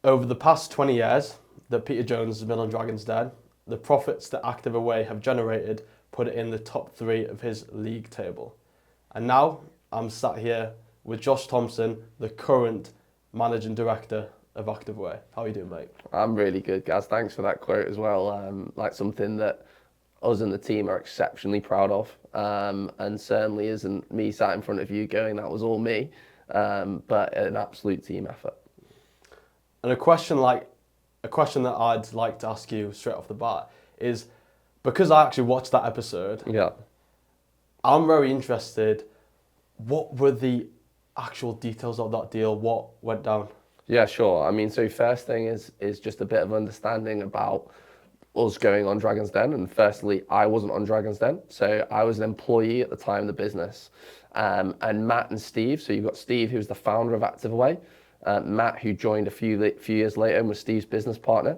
Over the past 20 years that Peter Jones has been on Dragon's Den, the profits that Active Away have generated put it in the top 3 of his league table. And now I'm sat here with Josh Thompson, the current managing director of Active Away. How are you doing, mate? I'm really good, Gaz. Thanks for that quote as well. Like something that us and the team are exceptionally proud of, and certainly isn't me sat in front of you going, that was all me, but an absolute team effort. And a question that I'd like to ask you straight off the bat is, because I actually watched that episode, Yeah. I'm very interested. What were the actual details of that deal? What went down? Yeah, sure. I mean, so first thing is just a bit of understanding about us going on Dragon's Den. And firstly, I wasn't on Dragon's Den, so I was an employee at the time of the business. And Matt and Steve, so you've got Steve, who's the founder of Active Away, Matt, who joined a few years later and was Steve's business partner.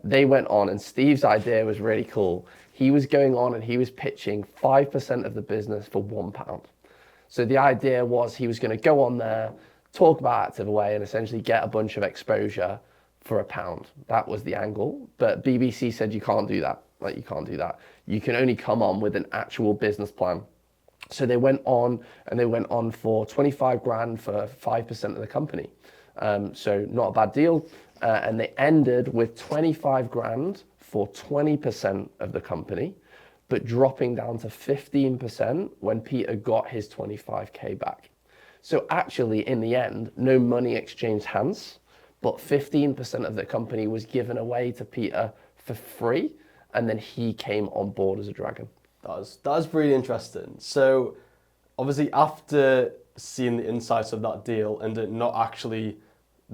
They went on, and Steve's idea was really cool. He was going on and he was pitching 5% of the business for £1. So the idea was he was going to go on there, talk about Active Away, and essentially get a bunch of exposure for £1. That was the angle. But BBC said you can't do that. Like, you can't do that. You can only come on with an actual business plan. So they went on, and they went on for 25 grand for 5% of the company. So not a bad deal. And they ended with 25 grand for 20% of the company, but dropping down to 15% when Peter got his 25k back. So actually, in the end, no money exchanged hands, but 15% of the company was given away to Peter for free, and then he came on board as a dragon. That's really interesting. So obviously, after seeing the insights of that deal and the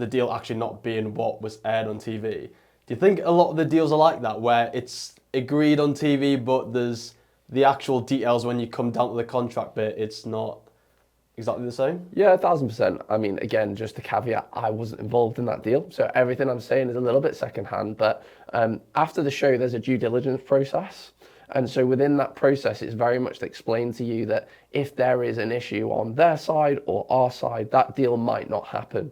deal actually not being what was aired on TV, do you think a lot of the deals are like that, where it's agreed on TV, but there's the actual details when you come down to the contract bit, it's not exactly the same? Yeah, 1,000%. I mean, again, just a caveat, I wasn't involved in that deal, so everything I'm saying is a little bit secondhand, but after the show, there's a due diligence process. And so within that process, it's very much explained to you that if there is an issue on their side or our side, that deal might not happen.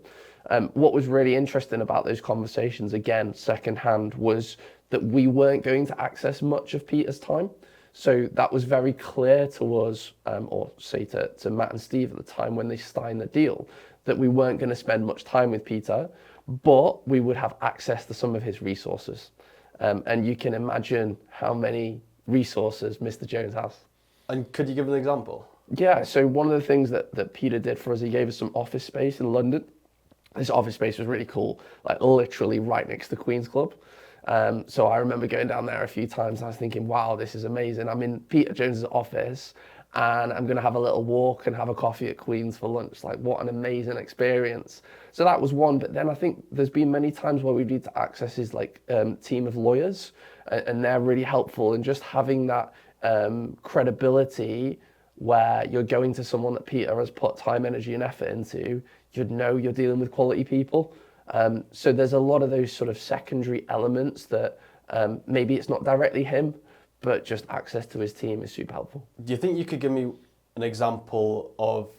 What was really interesting about those conversations, again, secondhand, was that we weren't going to access much of Peter's time. So that was very clear to us, or say to Matt and Steve at the time when they signed the deal, that we weren't going to spend much time with Peter, but we would have access to some of his resources. And you can imagine how many resources Mr. Jones has. And could you give an example? Yeah, so one of the things that Peter did for us, he gave us some office space in London. This office space was really cool, like literally right next to Queen's Club. So I remember going down there a few times and I was thinking, wow, this is amazing. I'm in Peter Jones's office and I'm going to have a little walk and have a coffee at Queen's for lunch. Like, what an amazing experience. So that was one. But then I think there's been many times where we need to access his team of lawyers, and they're really helpful. And just having that credibility where you're going to someone that Peter has put time, energy and effort into, you'd know you're dealing with quality people. So there's a lot of those sort of secondary elements that maybe it's not directly him, but just access to his team is super helpful. Do you think you could give me an example of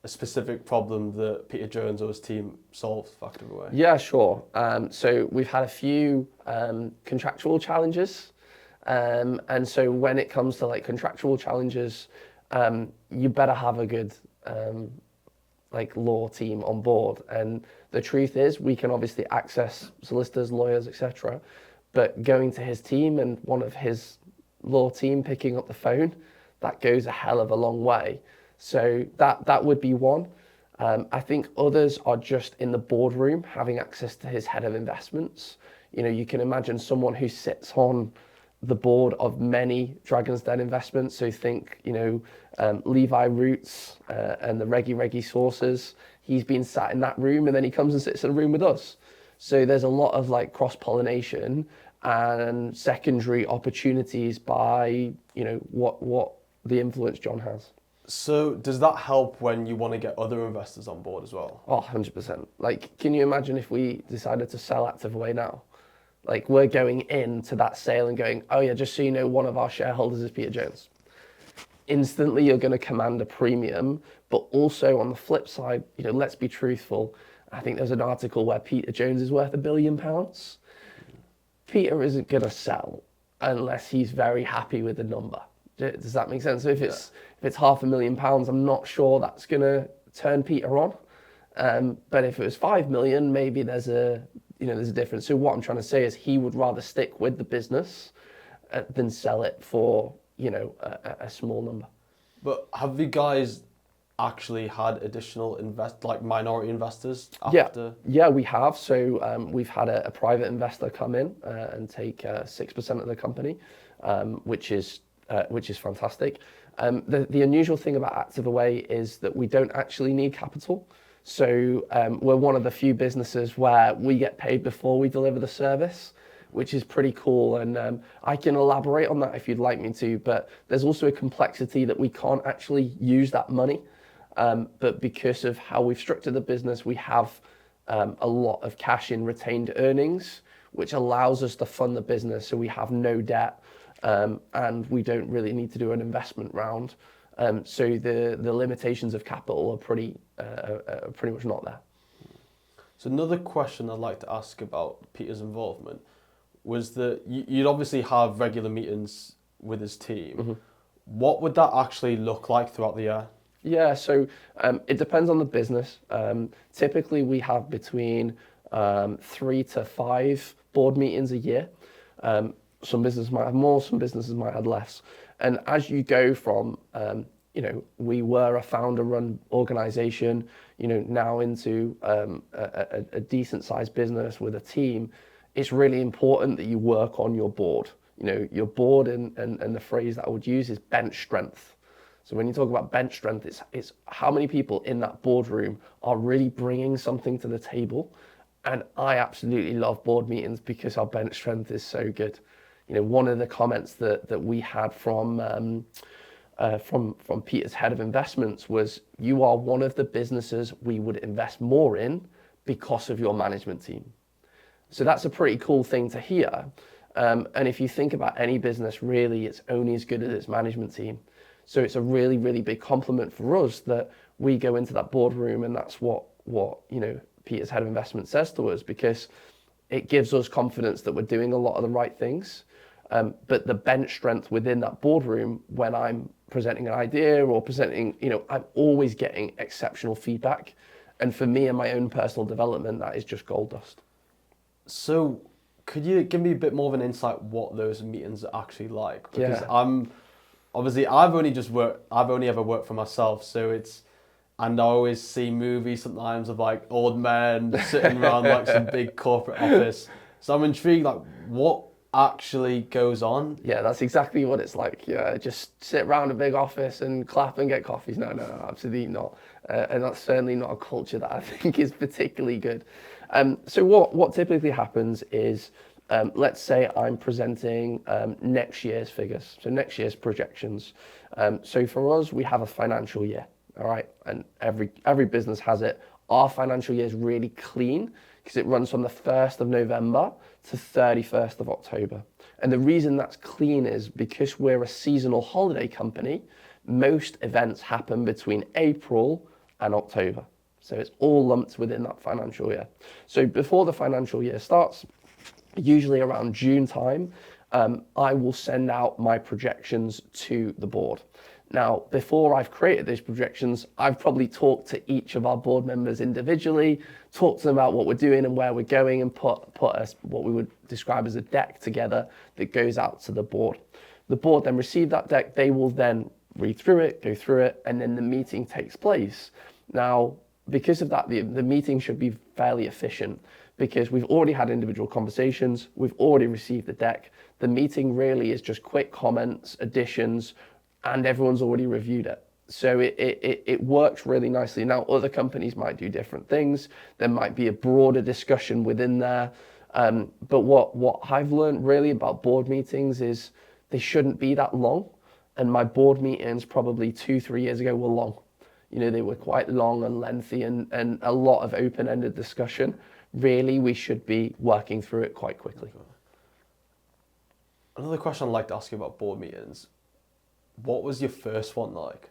a specific problem that Peter Jones or his team solved for Active Away? Yeah, sure. So we've had a few contractual challenges. And so when it comes to like contractual challenges, you better have a good law team on board. And the truth is, we can obviously access solicitors, lawyers, etc. But going to his team and one of his law team picking up the phone, that goes a hell of a long way. So that would be one. I think others are just in the boardroom, having access to his head of investments. You know, you can imagine someone who sits on the board of many Dragon's Den investments. So think, Levi Roots and the Reggie sources. He's been sat in that room and then he comes and sits in a room with us. So there's a lot of cross-pollination and secondary opportunities by, what the influence John has. So does that help when you want to get other investors on board as well? Oh, 100%. Can you imagine if we decided to sell Active Away now? We're going into that sale and going, oh yeah, just so you know, one of our shareholders is Peter Jones. Instantly, you're going to command a premium, but also on the flip side, let's be truthful. I think there's an article where Peter Jones is worth £1 billion. Peter isn't going to sell unless he's very happy with the number. Does that make sense? So if it's £500,000, I'm not sure that's going to turn Peter on. But if it was 5 million, maybe there's a difference. So what I'm trying to say is he would rather stick with the business than sell it for a small number. But have you guys actually had additional minority investors after? Yeah, we have. So we've had a private investor come in and take 6% of the company, which is fantastic. The unusual thing about Active Away is that we don't actually need capital. So we're one of the few businesses where we get paid before we deliver the service, which is pretty cool. And I can elaborate on that if you'd like me to, but there's also a complexity that we can't actually use that money. But because of how we've structured the business, we have a lot of cash in retained earnings, which allows us to fund the business. So we have no debt, and we don't really need to do an investment round. So the limitations of capital are pretty much not there. So another question I'd like to ask about Peter's involvement was that you'd obviously have regular meetings with his team. Mm-hmm. What would that actually look like throughout the year? Yeah, so it depends on the business. Typically, we have between 3 to 5 board meetings a year. Some businesses might have more, some businesses might have less. And as you go from, we were a founder-run organization, now into a decent-sized business with a team, it's really important that you work on your board. Your board, and the phrase that I would use is bench strength. So when you talk about bench strength, it's how many people in that boardroom are really bringing something to the table. And I absolutely love board meetings because our bench strength is so good. One of the comments that we had from Peter's head of investments was, "You are one of the businesses we would invest more in because of your management team." So that's a pretty cool thing to hear. And if you think about any business, really, it's only as good as its management team. So it's a really, really big compliment for us that we go into that boardroom, and that's what Peter's head of investment says to us, because it gives us confidence that we're doing a lot of the right things. But the bench strength within that boardroom, when I'm presenting an idea or presenting, I'm always getting exceptional feedback. And for me and my own personal development, that is just gold dust. So could you give me a bit more of an insight what those meetings are actually like? Because I've only ever worked for myself, and I always see movies sometimes of like old men sitting around like some big corporate office. So I'm intrigued, like, what actually goes on? Yeah, that's exactly what it's like. Yeah, just sit around a big office and clap and get coffees. No, absolutely not. And that's certainly not a culture that I think is particularly good. So what typically happens is, let's say I'm presenting next year's figures, so next year's projections. So for us, we have a financial year, all right? And every business has it. Our financial year is really clean because it runs from the 1st of November to 31st of October. And the reason that's clean is because we're a seasonal holiday company, most events happen between April and October. So it's all lumped within that financial year. So before the financial year starts, usually around June time, I will send out my projections to the board. Now, before I've created those projections, I've probably talked to each of our board members individually, talked to them about what we're doing and where we're going, and put what we would describe as a deck together that goes out to the board. The board then receive that deck, they will then read through it, go through it, and then the meeting takes place. Now, because of that, the meeting should be fairly efficient because we've already had individual conversations, we've already received the deck. The meeting really is just quick comments, additions, and everyone's already reviewed it. So it works really nicely. Now, other companies might do different things. There might be a broader discussion within there. But what I've learned really about board meetings is they shouldn't be that long. And my board meetings probably 2-3 years ago were long. They were quite long and lengthy and a lot of open-ended discussion. Really, we should be working through it quite quickly. Another question I'd like to ask you about board meetings. What was your first one like?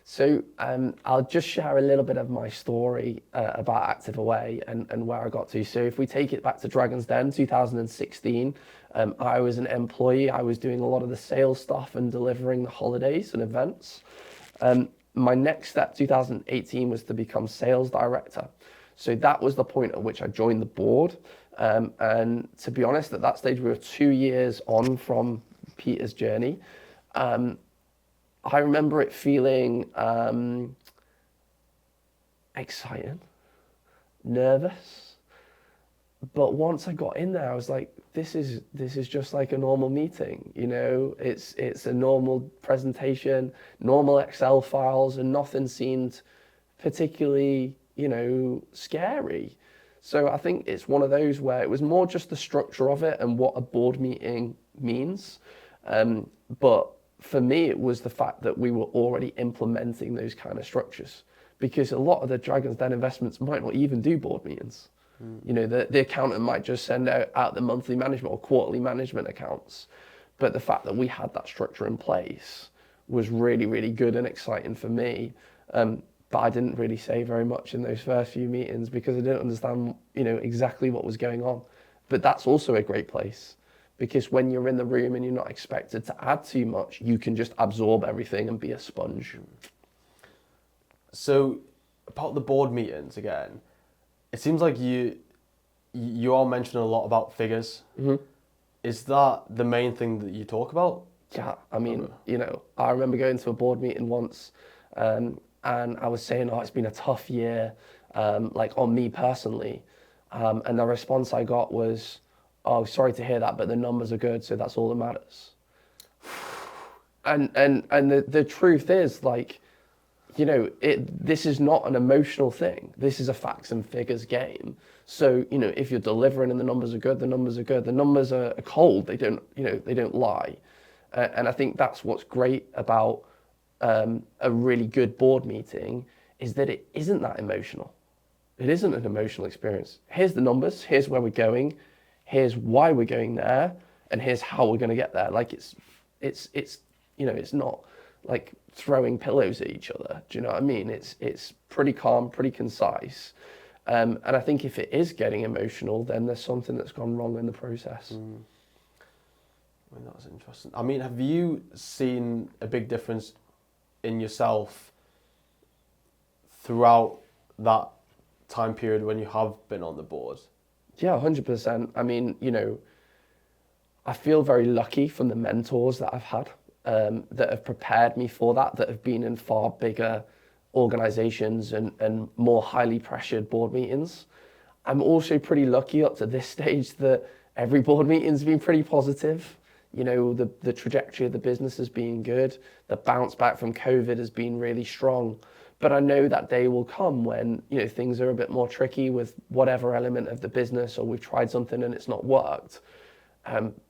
So I'll just share a little bit of my story about Active Away and where I got to. So if we take it back to Dragon's Den, 2016, I was an employee. I was doing a lot of the sales stuff and delivering the holidays and events. My next step, 2018, was to become sales director. So that was the point at which I joined the board. And to be honest, at that stage, we were 2 years on from Peter's journey. I remember it feeling exciting, nervous, but once I got in there, I was like, this is just like a normal meeting, you know. It's a normal presentation, normal Excel files, and nothing seemed particularly, you know, scary. So I think it's one of those where it was more just the structure of it and what a board meeting means, but for me, it was the fact that we were already implementing those kind of structures, because a lot of the Dragon's Den investments might not even do board meetings. You know, the accountant might just send out the monthly management or quarterly management accounts. But the fact that we had that structure in place was really, really good and exciting for me. But I didn't really say very much in those first few meetings because I didn't understand, you know, exactly what was going on. But that's also a great place, because when you're in the room and you're not expected to add too much, you can just absorb everything and be a sponge. So, about the board meetings again, it seems like you are mentioning a lot about figures. Mm-hmm. Is that the main thing that you talk about? Yeah, I mean, you know, I remember going to a board meeting once, and I was saying, oh, it's been a tough year, like on me personally, and the response I got was, oh, sorry to hear that, but the numbers are good, so that's all that matters. And the truth is, like, you know, this is not an emotional thing. This is a facts and figures game. So, you know, if you're delivering and the numbers are good, the numbers are good. The numbers are cold. They don't, you know, they don't lie. And I think that's what's great about a really good board meeting, is that it isn't that emotional. It isn't an emotional experience. Here's the numbers. Here's where we're going. Here's why we're going there, and here's how we're going to get there. Like it's, you know, it's not like throwing pillows at each other. Do you know what I mean? It's pretty calm, pretty concise. And I think if it is getting emotional, then there's something that's gone wrong in the process. I mean, that's interesting. I mean, have you seen a big difference in yourself throughout that time period when you have been on the board? Yeah, 100%. I mean, you know, I feel very lucky from the mentors that I've had, that have prepared me for that have been in far bigger organizations and more highly pressured board meetings. I'm also pretty lucky up to this stage that every board meeting's been pretty positive. You know, the trajectory of the business has been good. The bounce back from COVID has been really strong. But I know that day will come when, you know, things are a bit more tricky with whatever element of the business, or we've tried something and it's not worked.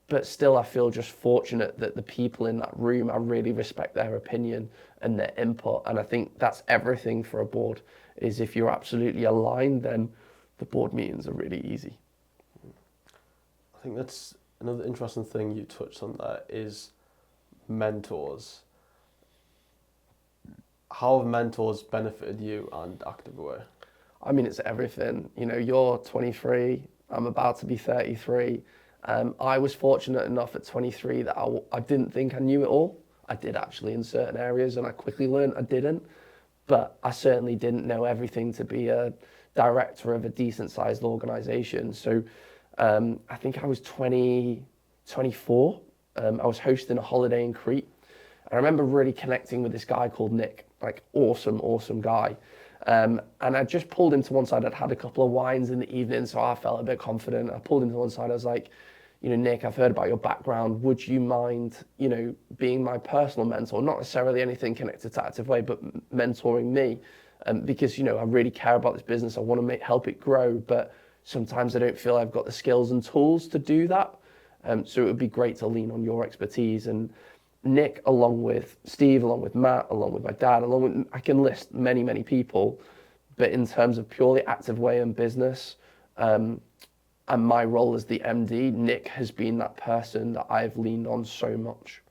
But still, I feel just fortunate that the people in that room, I really respect their opinion and their input. And I think that's everything for a board, is if you're absolutely aligned, then the board meetings are really easy. I think that's another interesting thing you touched on there, is mentors. How have mentors benefited you and Active Away? I mean, it's everything. You know, you're 23, I'm about to be 33. I was fortunate enough at 23 that I didn't think I knew it all. I did actually in certain areas, and I quickly learned I didn't. But I certainly didn't know everything to be a director of a decent sized organization. So I think I was 24. I was hosting a holiday in Crete. I remember really connecting with this guy called Nick, like awesome guy. And I just pulled him to one side. I'd had a couple of wines in the evening, so I felt a bit confident. I pulled him to one side. I was like, you know, Nick, I've heard about your background. Would you mind, you know, being my personal mentor? Not necessarily anything connected to Active Way, but mentoring me. Because, you know, I really care about this business. I want to help it grow, but sometimes I don't feel I've got the skills and tools to do that. So it would be great to lean on your expertise. And Nick, along with Steve, along with Matt, along with my dad, I can list many people, but in terms of purely Active Way and business, and my role as the MD, Nick has been that person that I've leaned on so much.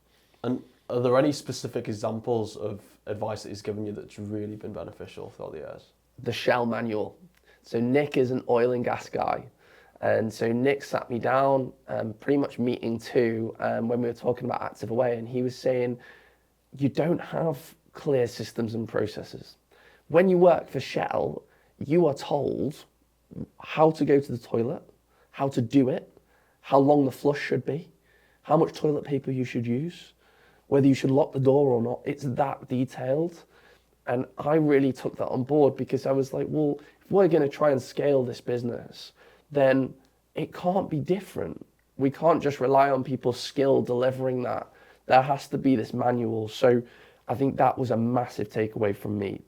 And are there any specific examples of advice that he's given you that's really been beneficial throughout the years? The Shell manual. So Nick is an oil and gas guy. And so Nick sat me down, pretty much meeting two, when we were talking about Active Away, and he was saying, you don't have clear systems and processes. When you work for Shell, you are told how to go to the toilet, how to do it, how long the flush should be, how much toilet paper you should use, whether you should lock the door or not. It's that detailed. And I really took that on board because I was like, well, if we're going to try and scale this business, then it can't be different. We can't just rely on people's skill delivering that. There has to be this manual. So I think that was a massive takeaway from me.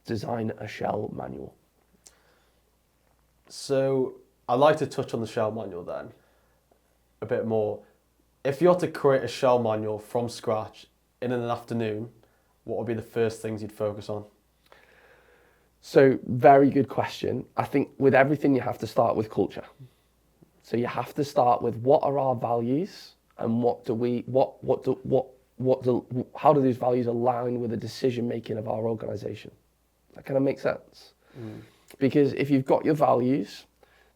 Design a Shell manual. So I'd like to touch on the Shell manual then a bit more. If you had to create a Shell manual from scratch in an afternoon, what would be the first things you'd focus on? So very good question. I think with everything you have to start with culture. So you have to start with what are our values and how do those values align with the decision making of our organization? That kind of makes sense. Because if you've got your values,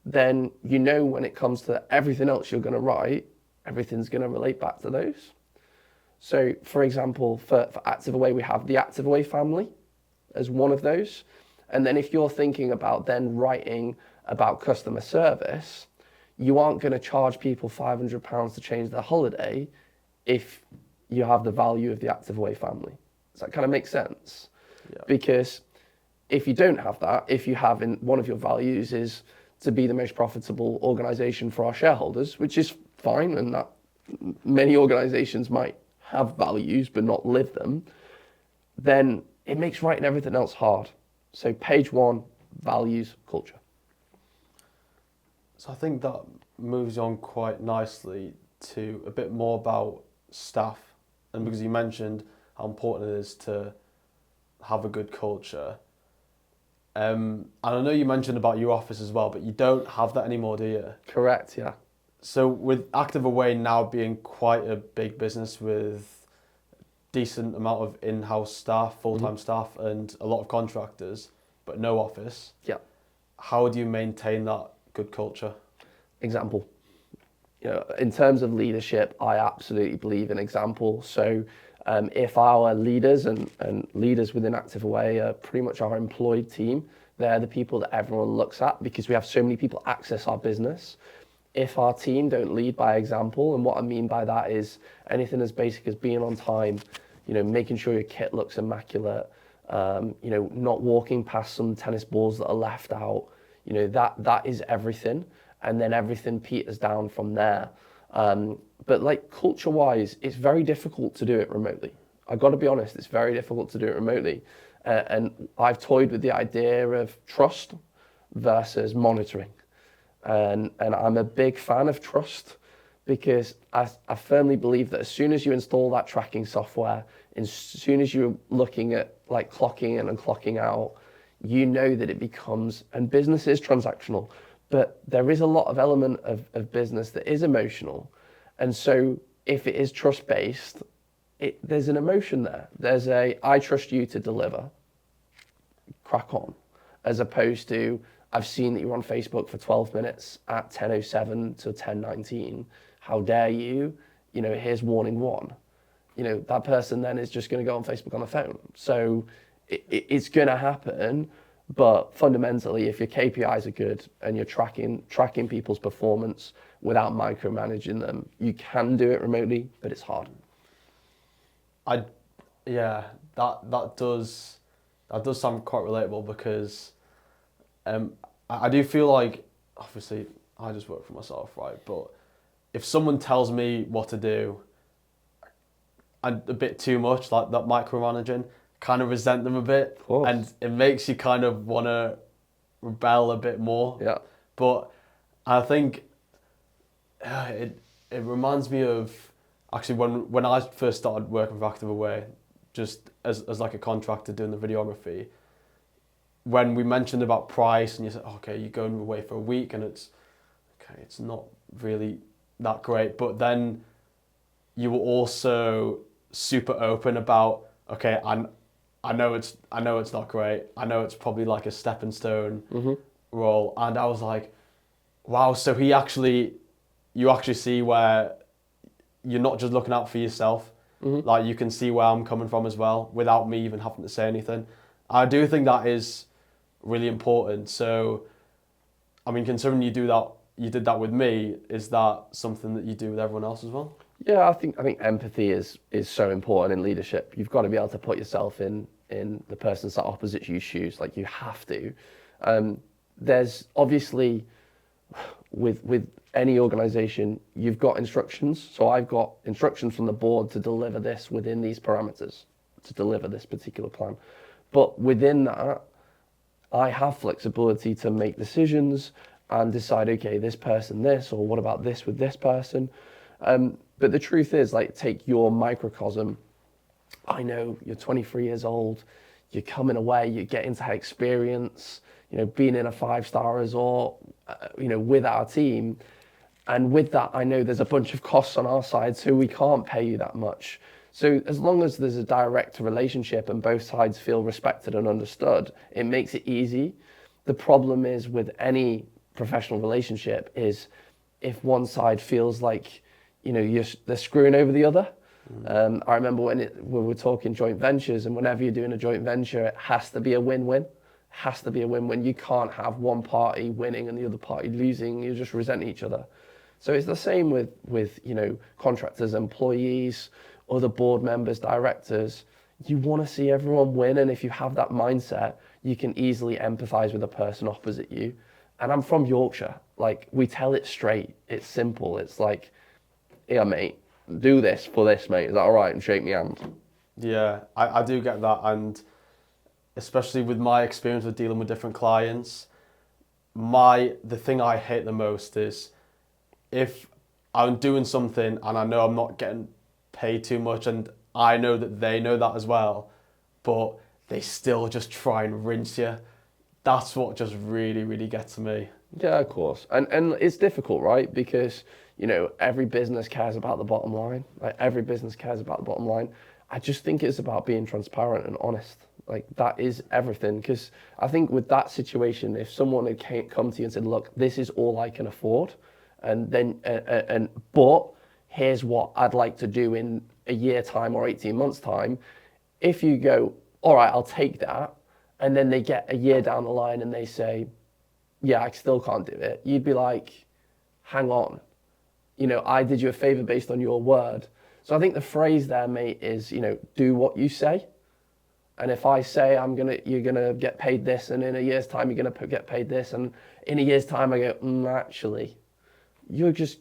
then you know when it comes to everything else you're going to write, everything's going to relate back to those. So for example, for Active Away, we have the Active Away family as one of those. And then if you're thinking about then writing about customer service, you aren't going to charge people £500 to change their holiday if you have the value of the Active Away family. Does that kind of make sense? Yeah. Because if you don't have that, if you have in one of your values is to be the most profitable organization for our shareholders, which is fine, and that many organizations might have values but not live them, then it makes writing everything else hard. So page one, values, culture. So I think that moves on quite nicely to a bit more about staff. And because you mentioned how important it is to have a good culture. And I know you mentioned about your office as well, but you don't have that anymore, do you? Correct, yeah. So with Active Away now being quite a big business with decent amount of in-house staff, full-time staff, and a lot of contractors, but no office. Yeah. How do you maintain that good culture? Example. In terms of leadership, I absolutely believe in example. So if our leaders and leaders within Active Away are pretty much our employed team, they're the people that everyone looks at because we have so many people access our business. If our team don't lead by example, and what I mean by that is anything as basic as being on time, making sure your kit looks immaculate, not walking past some tennis balls that are left out, that is everything. And then everything peters down from there. But like culture-wise, it's very difficult to do it remotely. I've got to be honest, it's very difficult to do it remotely. And I've toyed with the idea of trust versus monitoring. And I'm a big fan of trust because I firmly believe that as soon as you install that tracking software, as soon as you're looking at like clocking in and clocking out, you know that it becomes, and business is transactional, but there is a lot of element of business that is emotional. And so if it is trust-based, there's an emotion there. There's I trust you to deliver, crack on, as opposed to, I've seen that you're on Facebook for 12 minutes at 10:07 to 10:19. How dare you? Here's warning one. That person then is just going to go on Facebook on the phone. So it's going to happen. But fundamentally, if your KPIs are good and you're tracking people's performance without micromanaging them, you can do it remotely, but it's hard. That does sound quite relatable because I do feel like, obviously, I just work for myself, right? But if someone tells me what to do, and a bit too much, like that micromanaging, kind of resent them a bit, and it makes you kind of want to rebel a bit more. Yeah. But I think it reminds me of actually when I first started working for Active Away, just as like a contractor doing the videography. When we mentioned about price, and you said, okay, you're going away for a week, and it's not really that great. But then you were also super open about, okay, I know it's not great. I know it's probably like a stepping stone role. And I was like, wow, so you actually see where you're not just looking out for yourself. Like you can see where I'm coming from as well without me even having to say anything. I do think that is really important. So, I mean, considering you did that with me, is that something that you do with everyone else as well? Yeah, I think empathy is so important in leadership. You've got to be able to put yourself in the person sat opposite you's shoes. Like you have to. There's obviously with any organization, you've got instructions. So I've got instructions from the board to deliver this within these parameters, to deliver this particular plan. But within that, I have flexibility to make decisions and decide, okay, this person this, or what about this with this person? But the truth is, like, take your microcosm. I know you're 23 years old, you're coming away, you're getting to have experience, being in a 5-star resort, with our team. And with that, I know there's a bunch of costs on our side, so we can't pay you that much. So as long as there's a direct relationship and both sides feel respected and understood, it makes it easy. The problem is with any professional relationship is if one side feels like, they're screwing over the other. I remember when we were talking joint ventures, and whenever you're doing a joint venture, it has to be a win-win. Has to be a win-win. You can't have one party winning and the other party losing. You just resent each other. So it's the same with contractors, employees, other board members, directors. You want to see everyone win, and if you have that mindset, you can easily empathize with the person opposite you. And I'm from Yorkshire. Like, we tell it straight. It's simple. It's like, yeah, mate, do this for this, mate. Is that all right? And shake my hand. Yeah, I do get that, and especially with my experience with dealing with different clients, the thing I hate the most is if I'm doing something and I know I'm not getting paid too much, and I know that they know that as well, but they still just try and rinse you. That's what just really, really gets to me. Yeah, of course. And it's difficult, right? Because, every business cares about the bottom line. Like, every business cares about the bottom line. I just think it's about being transparent and honest. Like, that is everything. Because I think with that situation, if someone had come to you and said, look, this is all I can afford, but here's what I'd like to do in a year time or 18 months time. If you go, all right, I'll take that, and then they get a year down the line and they say, yeah, I still can't do it. You'd be like, hang on, I did you a favor based on your word. So I think the phrase there, mate, is, do what you say. And if I say you're gonna get paid this, and in a year's time you're gonna get paid this, and in a year's time I go, actually, you're just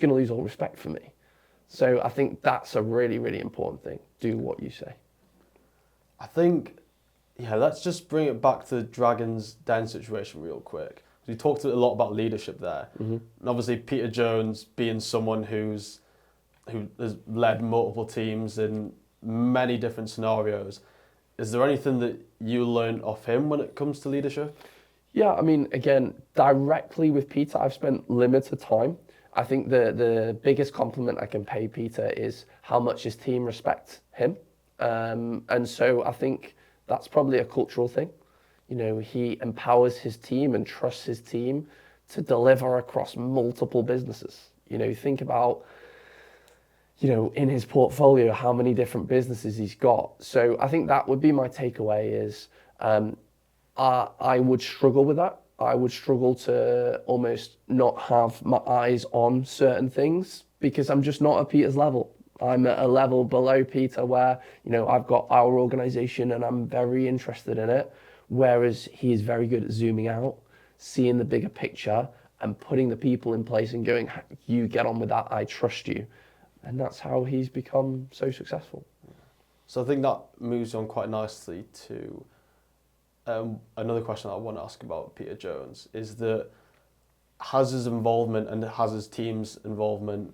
gonna lose all respect for me. So I think that's a really, really important thing. Do what you say. I think, yeah, let's just bring it back to the Dragon's Den situation real quick. We talked a lot about leadership there. And obviously Peter Jones being someone who has led multiple teams in many different scenarios. Is there anything that you learned off him when it comes to leadership? Yeah, I mean, again, directly with Peter, I've spent limited time. I think the biggest compliment I can pay Peter is how much his team respect him. And so I think that's probably a cultural thing. He empowers his team and trusts his team to deliver across multiple businesses. Think about, in his portfolio, how many different businesses he's got. So I think that would be my takeaway is I would struggle with that. I would struggle to almost not have my eyes on certain things because I'm just not at Peter's level. I'm at a level below Peter where, I've got our organization and I'm very interested in it. Whereas he is very good at zooming out, seeing the bigger picture and putting the people in place and going, you get on with that, I trust you. And that's how he's become so successful. So I think that moves on quite nicely to another question that I want to ask about Peter Jones is that has his involvement and has his team's involvement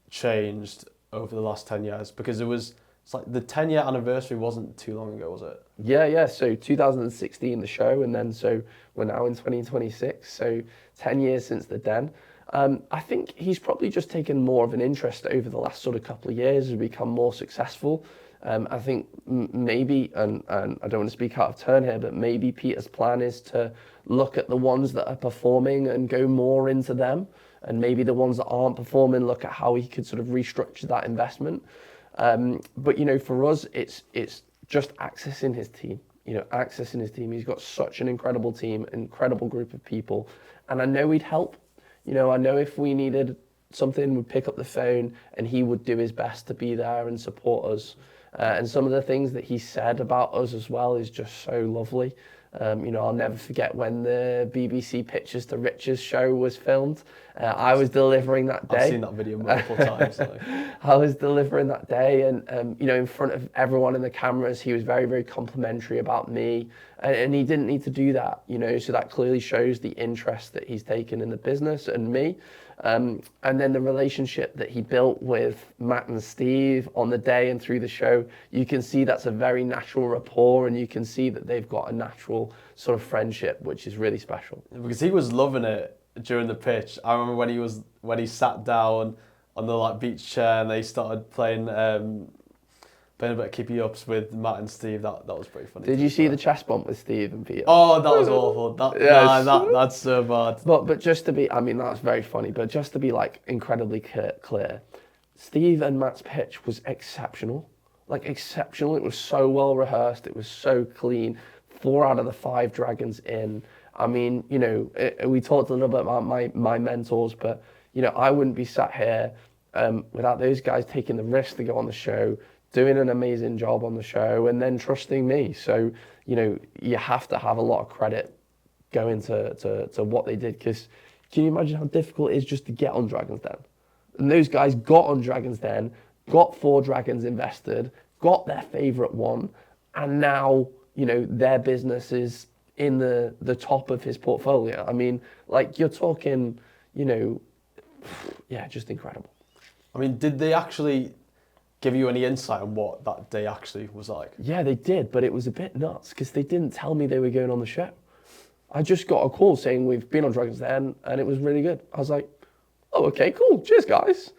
changed over the last 10 years? Because there was It's like the 10-year anniversary wasn't too long ago, was it? Yeah. So 2016, the show, and then so we're now in 2026. So 10 years since the Den. I think he's probably just taken more of an interest over the last sort of couple of years, has become more successful. I think maybe, and I don't want to speak out of turn here, but maybe Peter's plan is to look at the ones that are performing and go more into them, and maybe the ones that aren't performing, look at how he could sort of restructure that investment. But you know, for us, it's just accessing his team. You know, accessing his team. He's got such an incredible team, incredible group of people, and I know he'd help. You know, I know if we needed something, we'd pick up the phone, and he would do his best to be there and support us. And some of the things that he said about us as well is just so lovely. You know, I'll never forget when the BBC Pictures to Riches show was filmed. I was delivering that day. I've seen that video multiple times. Like. I was delivering that day, and you know, in front of everyone in the cameras, he was very, very complimentary about me, and he didn't need to do that. You know, so that clearly shows the interest that he's taken in the business and me. And then the relationship that he built with Matt and Steve on the day and through the show, you can see that's a very natural rapport, and you can see that they've got a natural sort of friendship, which is really special. Because he was loving it during the pitch. I remember when he sat down on the like beach chair and they started playing a bit of keepy ups with Matt and Steve. That was pretty funny. Did you see the chest bump with Steve and Peter? Oh, that was awful. That's so bad. But just to be, I mean, that's very funny, but just to be like incredibly clear, Steve and Matt's pitch was exceptional. Like exceptional. It was so well rehearsed. It was so clean. 4 out of the 5 dragons in. I mean, you know, we talked a little bit about my mentors, but you know, I wouldn't be sat here without those guys taking the risk to go on the show, doing an amazing job on the show, and then trusting me. So, you know, you have to have a lot of credit going to what they did, because can you imagine how difficult it is just to get on Dragon's Den? And those guys got on Dragon's Den, got 4 dragons invested, got their favorite one, and now, you know, their business is in the top of his portfolio. I mean, like, you're talking, you know, yeah, just incredible. I mean, did they actually give you any insight on what that day actually was like? Yeah, they did, but it was a bit nuts because they didn't tell me they were going on the show. I just got a call saying we've been on Dragon's Den and it was really good. I was like, oh, okay, cool. Cheers, guys.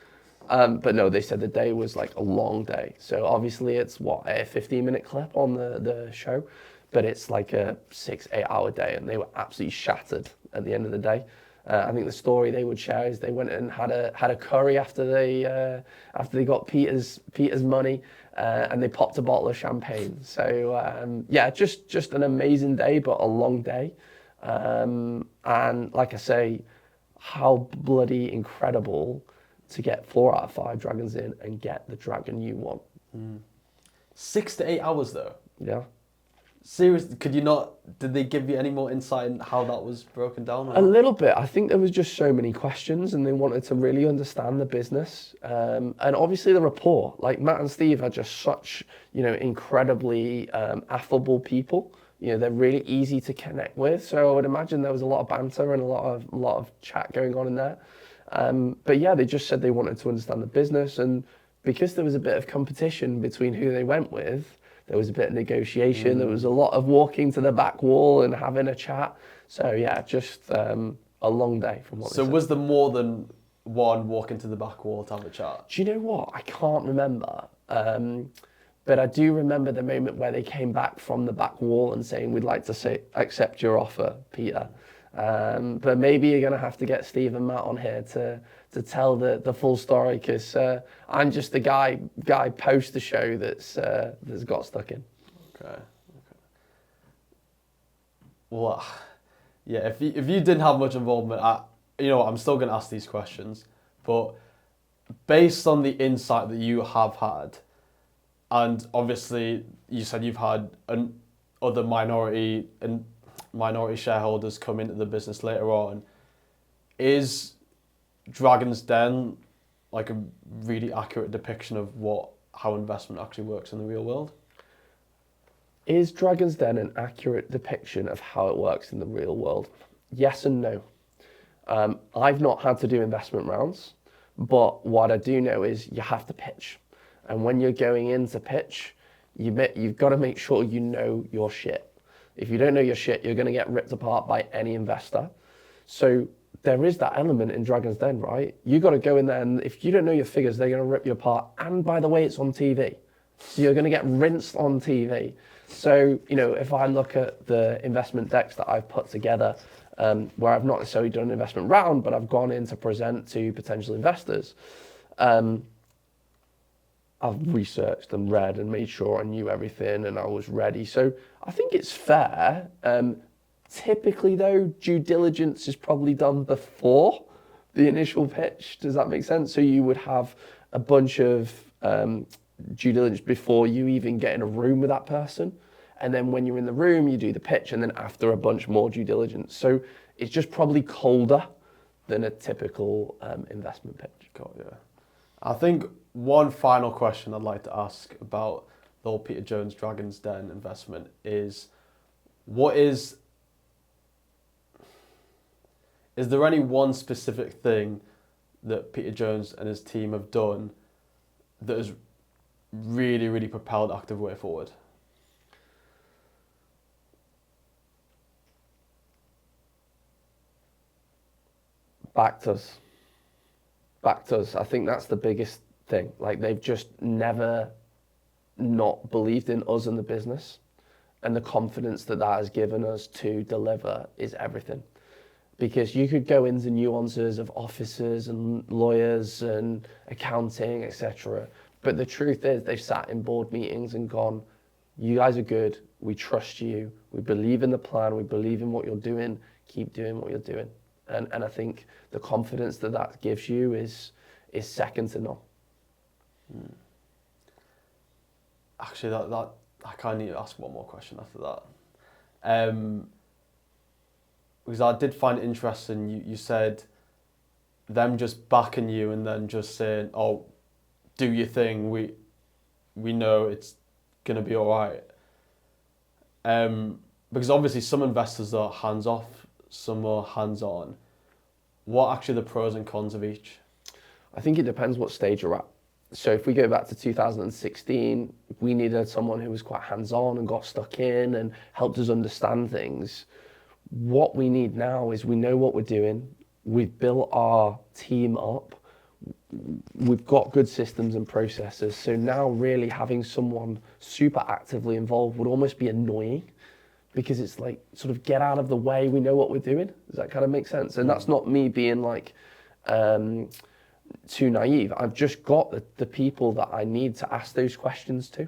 But no, they said the day was like a long day. So obviously it's what, a 15-minute clip on the show, but it's like a 6-8 hour day, and they were absolutely shattered at the end of the day. I think the story they would share is they went and had a curry after they got Peter's money, and they popped a bottle of champagne. So yeah, just an amazing day, but a long day. And like I say, how bloody incredible to get 4 out of 5 dragons in and get the dragon you want. 6 to 8 hours though. Yeah. Seriously, did they give you any more insight in how that was broken down? A little bit. I think there was just so many questions and they wanted to really understand the business. And obviously the rapport, like Matt and Steve are just such, you know, incredibly affable people. You know, they're really easy to connect with. So I would imagine there was a lot of banter and a lot of chat going on in there. But yeah, they just said they wanted to understand the business, and because there was a bit of competition between who they went with, there was a bit of negotiation. There was a lot of walking to the back wall and having a chat. So yeah, just a long day from what they said. So was there more than one walking to the back wall to have a chat? Do you know what? I can't remember. But I do remember the moment where they came back from the back wall and saying, we'd like to accept your offer, Peter. But maybe you're going to have to get Steve and Matt on here to tell the full story, because I'm just the guy post the show that's got stuck in. Okay. Well, yeah. If you didn't have much involvement, I'm still going to ask these questions, but based on the insight that you have had, and obviously you said you've had other minority shareholders come into the business later on, is Dragon's Den like a really accurate depiction of how investment actually works in the real world? Is Dragon's Den an accurate depiction of how it works in the real world? Yes and no. I've not had to do investment rounds, but what I do know is you have to pitch. And when you're going in to pitch, you've got to make sure you know your shit. If you don't know your shit, you're going to get ripped apart by any investor. So there is that element in Dragon's Den, right? You got to go in there, and if you don't know your figures, they're going to rip you apart. And by the way, it's on TV. So you're going to get rinsed on TV. So, if I look at the investment decks that I've put together, where I've not necessarily done an investment round, but I've gone in to present to potential investors, I've researched and read and made sure I knew everything and I was ready. So I think it's fair. Typically, though, due diligence is probably done before the initial pitch. Does that make sense? So you would have a bunch of due diligence before you even get in a room with that person. And then when you're in the room, you do the pitch, and then after a bunch more due diligence. So it's just probably colder than a typical investment pitch. Got you. I think one final question I'd like to ask about the whole Peter Jones Dragon's Den investment is is there any one specific thing that Peter Jones and his team have done that has really, really propelled Active Way forward? Backed us. I think that's the biggest thing. Like, they've just never not believed in us and the business, and the confidence that has given us to deliver is everything. Because you could go into nuances of officers and lawyers and accounting, etc. But the truth is, they've sat in board meetings and gone, you guys are good, we trust you, we believe in the plan, we believe in what you're doing, keep doing what you're doing. And I think the confidence that gives you is second to none. Actually, that I kind of need to ask one more question after that. Because I did find it interesting, you said them just backing you and then just saying, oh, do your thing, we know it's going to be all right. Because obviously some investors are hands-off, some are hands-on. What are actually the pros and cons of each? I think it depends what stage you're at. So if we go back to 2016, we needed someone who was quite hands-on and got stuck in and helped us understand things. What we need now is we know what we're doing. We've built our team up. We've got good systems and processes. So now really having someone super actively involved would almost be annoying, because it's like, sort of get out of the way. We know what we're doing. Does that kind of make sense? And that's not me being like too naive. I've just got the people that I need to ask those questions to,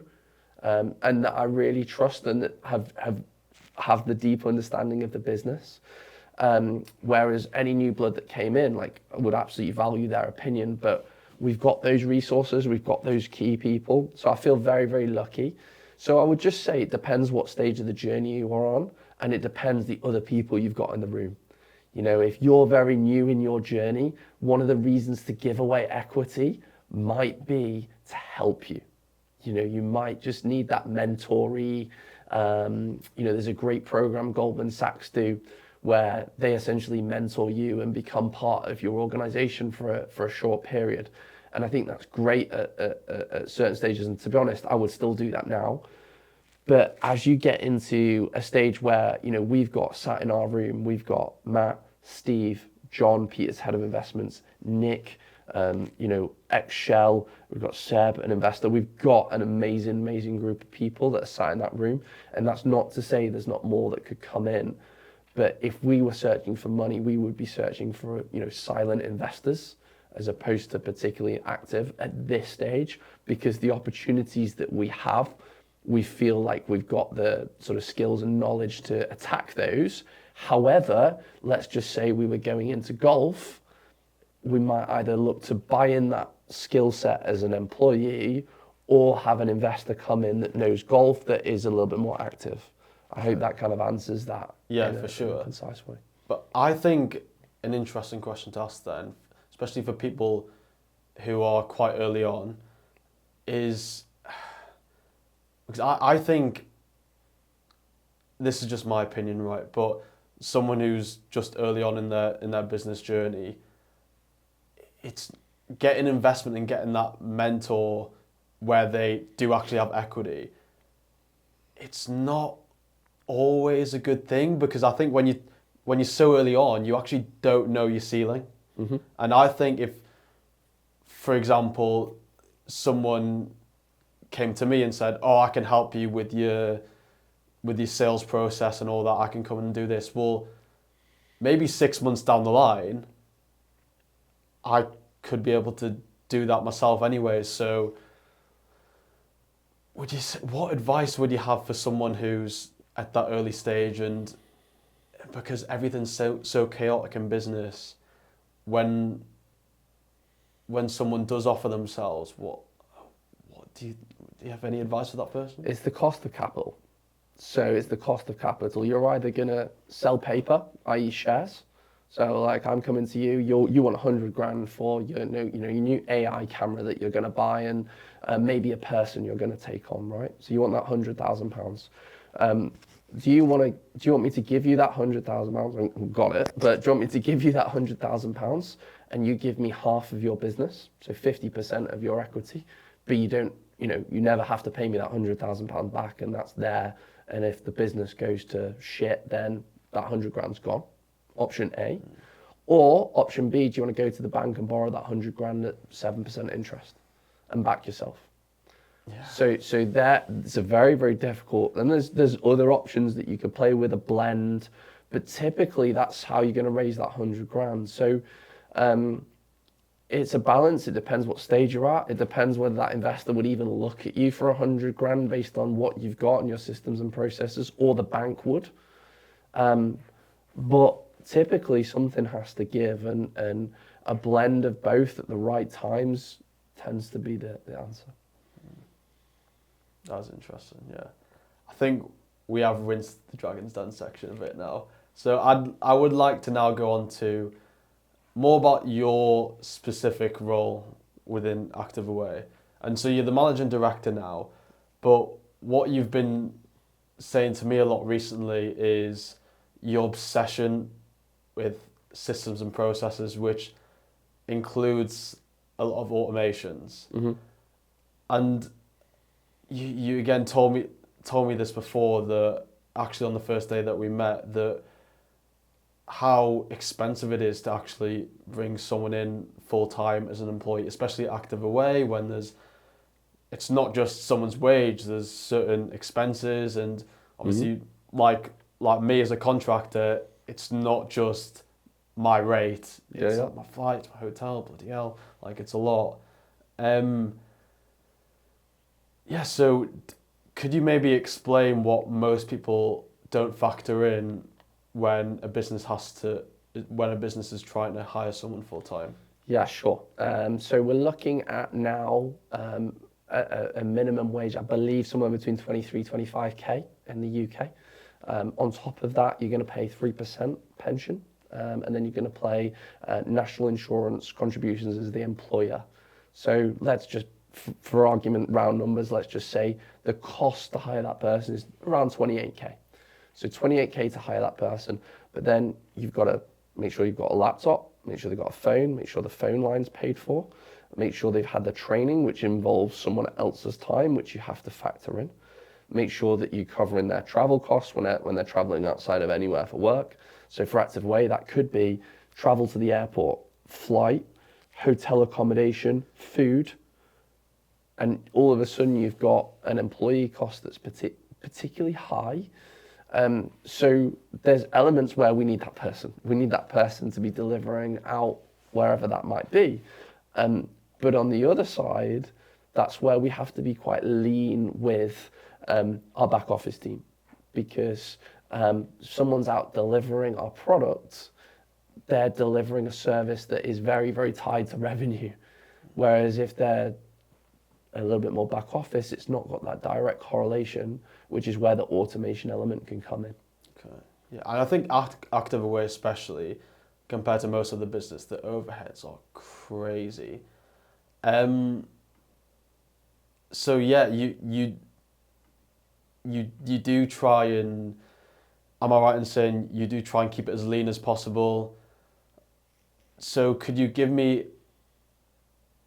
and that I really trust and that have the deep understanding of the business. Whereas any new blood that came in, like, I would absolutely value their opinion, but we've got those resources, we've got those key people. So I feel very, very lucky. So I would just say it depends what stage of the journey you are on, and it depends the other people you've got in the room. If you're very new in your journey, one of the reasons to give away equity might be to help you. You might just need that mentory. There's a great program Goldman Sachs do where they essentially mentor you and become part of your organization for a short period. And I think that's great at certain stages. And to be honest, I would still do that now. But as you get into a stage where, we've got sat in our room, we've got Matt, Steve, John, Peter's head of investments, Nick, ex-Shell, we've got Seb, an investor. We've got an amazing group of people that are sat in that room. And that's not to say there's not more that could come in. But if we were searching for money, we would be searching for, silent investors as opposed to particularly active at this stage, because the opportunities that we have, we feel like we've got the sort of skills and knowledge to attack those. However, let's just say we were going into golf, we might either look to buy in that skill set as an employee or have an investor come in that knows golf that is a little bit more active. I hope that kind of answers that. Yeah, for sure. In a concise way. But I think an interesting question to ask then, especially for people who are quite early on, is because I think this is just my opinion, right? But someone who's just early on in their business journey, it's getting investment and getting that mentor where they do actually have equity, it's not always a good thing, because I think when you're so early on, you actually don't know your ceiling. Mm-hmm. And I think if, for example, someone came to me and said, "Oh, I can help you with your sales process and all that. I can come and do this." Well, maybe 6 months down the line, I could be able to do that myself anyway. So, what advice would you have for someone who's at that early stage, and because everything's so chaotic in business, when someone does offer themselves, what do you have any advice for that person? It's the cost of capital. So it's the cost of capital. You're either going to sell paper, i.e. shares. So like I'm coming to you, you want 100 grand for your new AI camera that you're going to buy, and maybe a person you're going to take on, right? So you want that £100,000. Do you want me to give you that £100,000? Got it. But do you want me to give you that £100,000 and you give me half of your business, so 50% of your equity, but you never have to pay me that £100,000 back, and that's there. And if the business goes to shit, then that 100 grand's gone. Option A. Or option B, do you want to go to the bank and borrow that 100 grand at 7% interest and back yourself? Yeah. So that it's a very, very difficult, and there's other options that you could play with, a blend, but typically that's how you're going to raise that 100 grand. So it's a balance. It depends what stage you're at. It depends whether that investor would even look at you for 100 grand based on what you've got and your systems and processes, or the bank would. But typically something has to give, and a blend of both at the right times tends to be the answer. That's interesting, yeah. I think we have rinsed the Dragon's Den section a bit now. So I would like to now go on to more about your specific role within Active Away. And so you're the managing director now, but what you've been saying to me a lot recently is your obsession with systems and processes, which includes a lot of automations. Mm-hmm. And you again told me this before, that actually on the first day that we met, that how expensive it is to actually bring someone in full time as an employee, especially Active Away, when it's not just someone's wage, there's certain expenses, and obviously like me as a contractor, it's not just my rate, it's like my flights, my hotel, bloody hell, like it's a lot. So could you maybe explain what most people don't factor in when a business is trying to hire someone full time? Yeah, sure. So we're looking at now a minimum wage, I believe somewhere between 23, 25k in the UK. On top of that, you're going to pay 3% pension, and then you're going to pay national insurance contributions as the employer. So let's just, for argument, round numbers, let's just say the cost to hire that person is around 28k. So 28k to hire that person, but then you've got to make sure you've got a laptop, make sure they've got a phone, make sure the phone line's paid for, make sure they've had the training, which involves someone else's time, which you have to factor in. Make sure that you're covering their travel costs when they're traveling outside of anywhere for work. So for Active Way, that could be travel to the airport, flight, hotel accommodation, food, and all of a sudden you've got an employee cost that's particularly high. So there's elements where we need that person. We need that person to be delivering out wherever that might be. But on the other side, that's where we have to be quite lean with our back office team, because someone's out delivering our products, they're delivering a service that is very, very tied to revenue. Whereas if they're a little bit more back office, it's not got that direct correlation, which is where the automation element can come in. Okay. Yeah, and I think Active Away especially, compared to most of the business, the overheads are crazy. So yeah, you do try and, am I right in saying you do try and keep it as lean as possible? So could you give me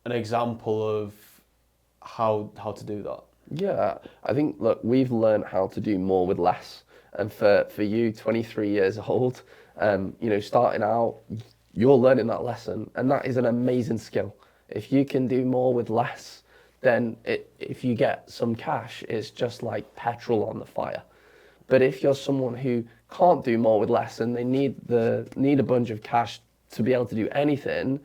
an example of how to do that? Yeah, I think, look, we've learned how to do more with less. And for you, 23 years old, starting out, you're learning that lesson. And that is an amazing skill. If you can do more with less, then if you get some cash, it's just like petrol on the fire. But if you're someone who can't do more with less and they need a bunch of cash to be able to do anything,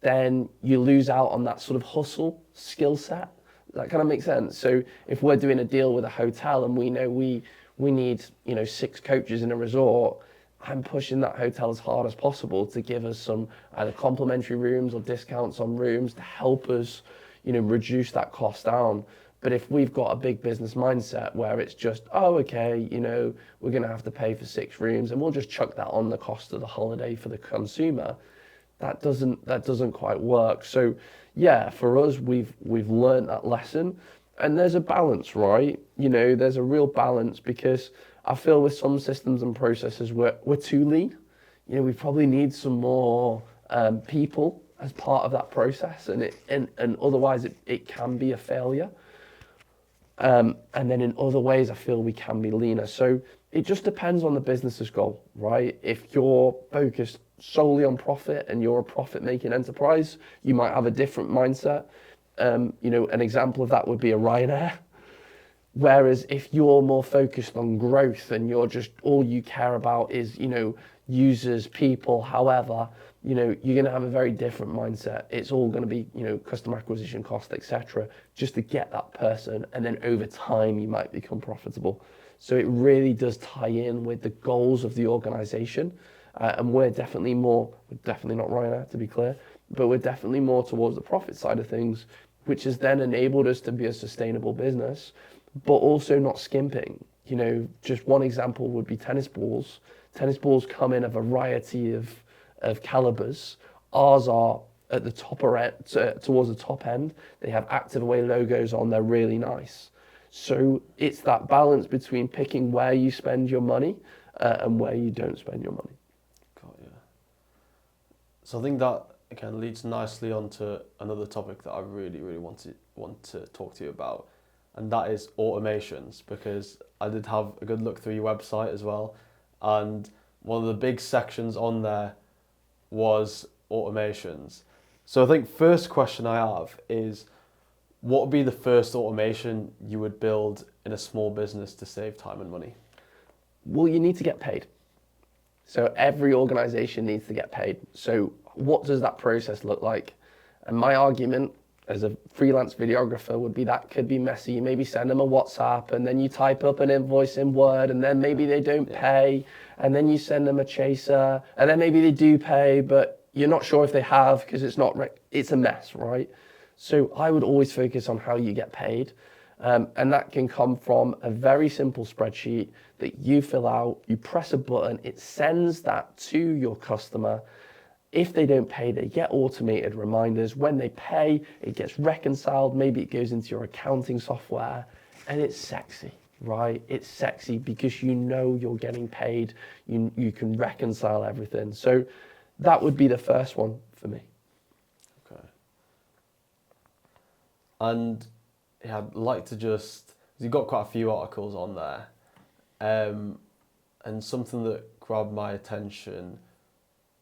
then you lose out on that sort of hustle skill set. That kind of makes sense. So if we're doing a deal with a hotel and we know we need 6 coaches in a resort, I'm pushing that hotel as hard as possible to give us some either complimentary rooms or discounts on rooms to help us reduce that cost down. But if we've got a big business mindset where it's just, oh, okay, we're going to have to pay for 6 rooms and we'll just chuck that on the cost of the holiday for the consumer, that doesn't quite work. So yeah, for us, we've learned that lesson, and there's a balance, right? There's a real balance, because I feel with some systems and processes we're too lean. We probably need some more people as part of that process, and otherwise it can be a failure. And then in other ways, I feel we can be leaner. So it just depends on the business's goal, right? If you're focused solely on profit and you're a profit-making enterprise, you might have a different mindset. An example of that would be a Ryanair. Whereas if you're more focused on growth and you're just, all you care about is, users, people, however, you're going to have a very different mindset. It's all going to be, customer acquisition cost, etc., just to get that person. And then over time, you might become profitable. So it really does tie in with the goals of the organization. And we're definitely not Ryanair, to be clear, but we're definitely more towards the profit side of things, which has then enabled us to be a sustainable business, but also not skimping. Just one example would be tennis balls. Tennis balls come in a variety of calibers. Ours are at the topper end, towards the top end. They have Active Away logos on. They're really nice. So it's that balance between picking where you spend your money and where you don't spend your money. Got you. So I think that again leads nicely onto another topic that I really, really want to talk to you about, and that is automations, because I did have a good look through your website as well, and one of the big sections on there was automations. So I think first question I have is, what would be the first automation you would build in a small business to save time and money? Well, you need to get paid. So every organization needs to get paid. So what does that process look like? And my argument as a freelance videographer would be that could be messy. You maybe send them a WhatsApp and then you type up an invoice in Word and then maybe they don't pay, and then you send them a chaser and then maybe they do pay, but you're not sure if they have because it's a mess, right? So I would always focus on how you get paid. And that can come from a very simple spreadsheet that you fill out, you press a button, it sends that to your customer. If they don't pay, they get automated reminders. When they pay, it gets reconciled. Maybe it goes into your accounting software, and it's sexy, right? It's sexy because you're getting paid. You can reconcile everything. So that would be the first one for me. Okay. And yeah, I'd like to just, you've got quite a few articles on there, and something that grabbed my attention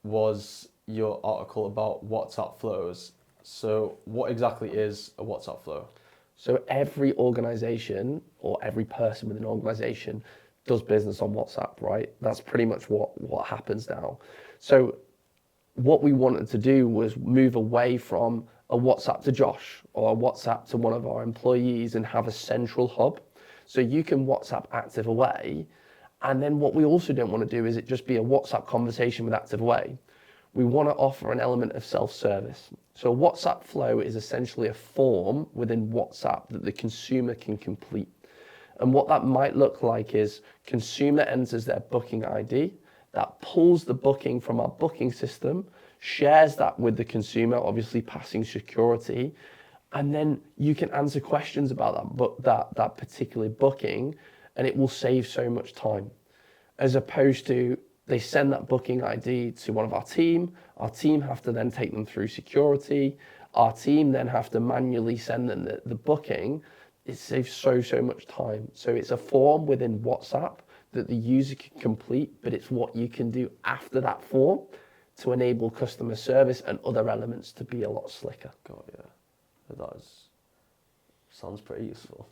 was your article about WhatsApp flows. So what exactly is a WhatsApp flow? So every organization or every person within an organization does business on WhatsApp, right? That's pretty much what happens now. So what we wanted to do was move away from a WhatsApp to Josh or a WhatsApp to one of our employees and have a central hub. So you can WhatsApp Active Away. And then what we also don't want to do is it just be a WhatsApp conversation with Active Away. We want to offer an element of self-service. So a WhatsApp flow is essentially a form within WhatsApp that the consumer can complete. And what that might look like is consumer enters their booking ID, that pulls the booking from our booking system, shares that with the consumer, obviously passing security, and then you can answer questions about that particular booking, and it will save so much time. As opposed to They send that booking ID to one of our team. Our team have to then take them through security. Our team then have to manually send them the booking. It saves so much time. So it's a form within WhatsApp that the user can complete, but it's what you can do after that form to enable customer service and other elements to be a lot slicker. God, yeah. Sounds pretty useful.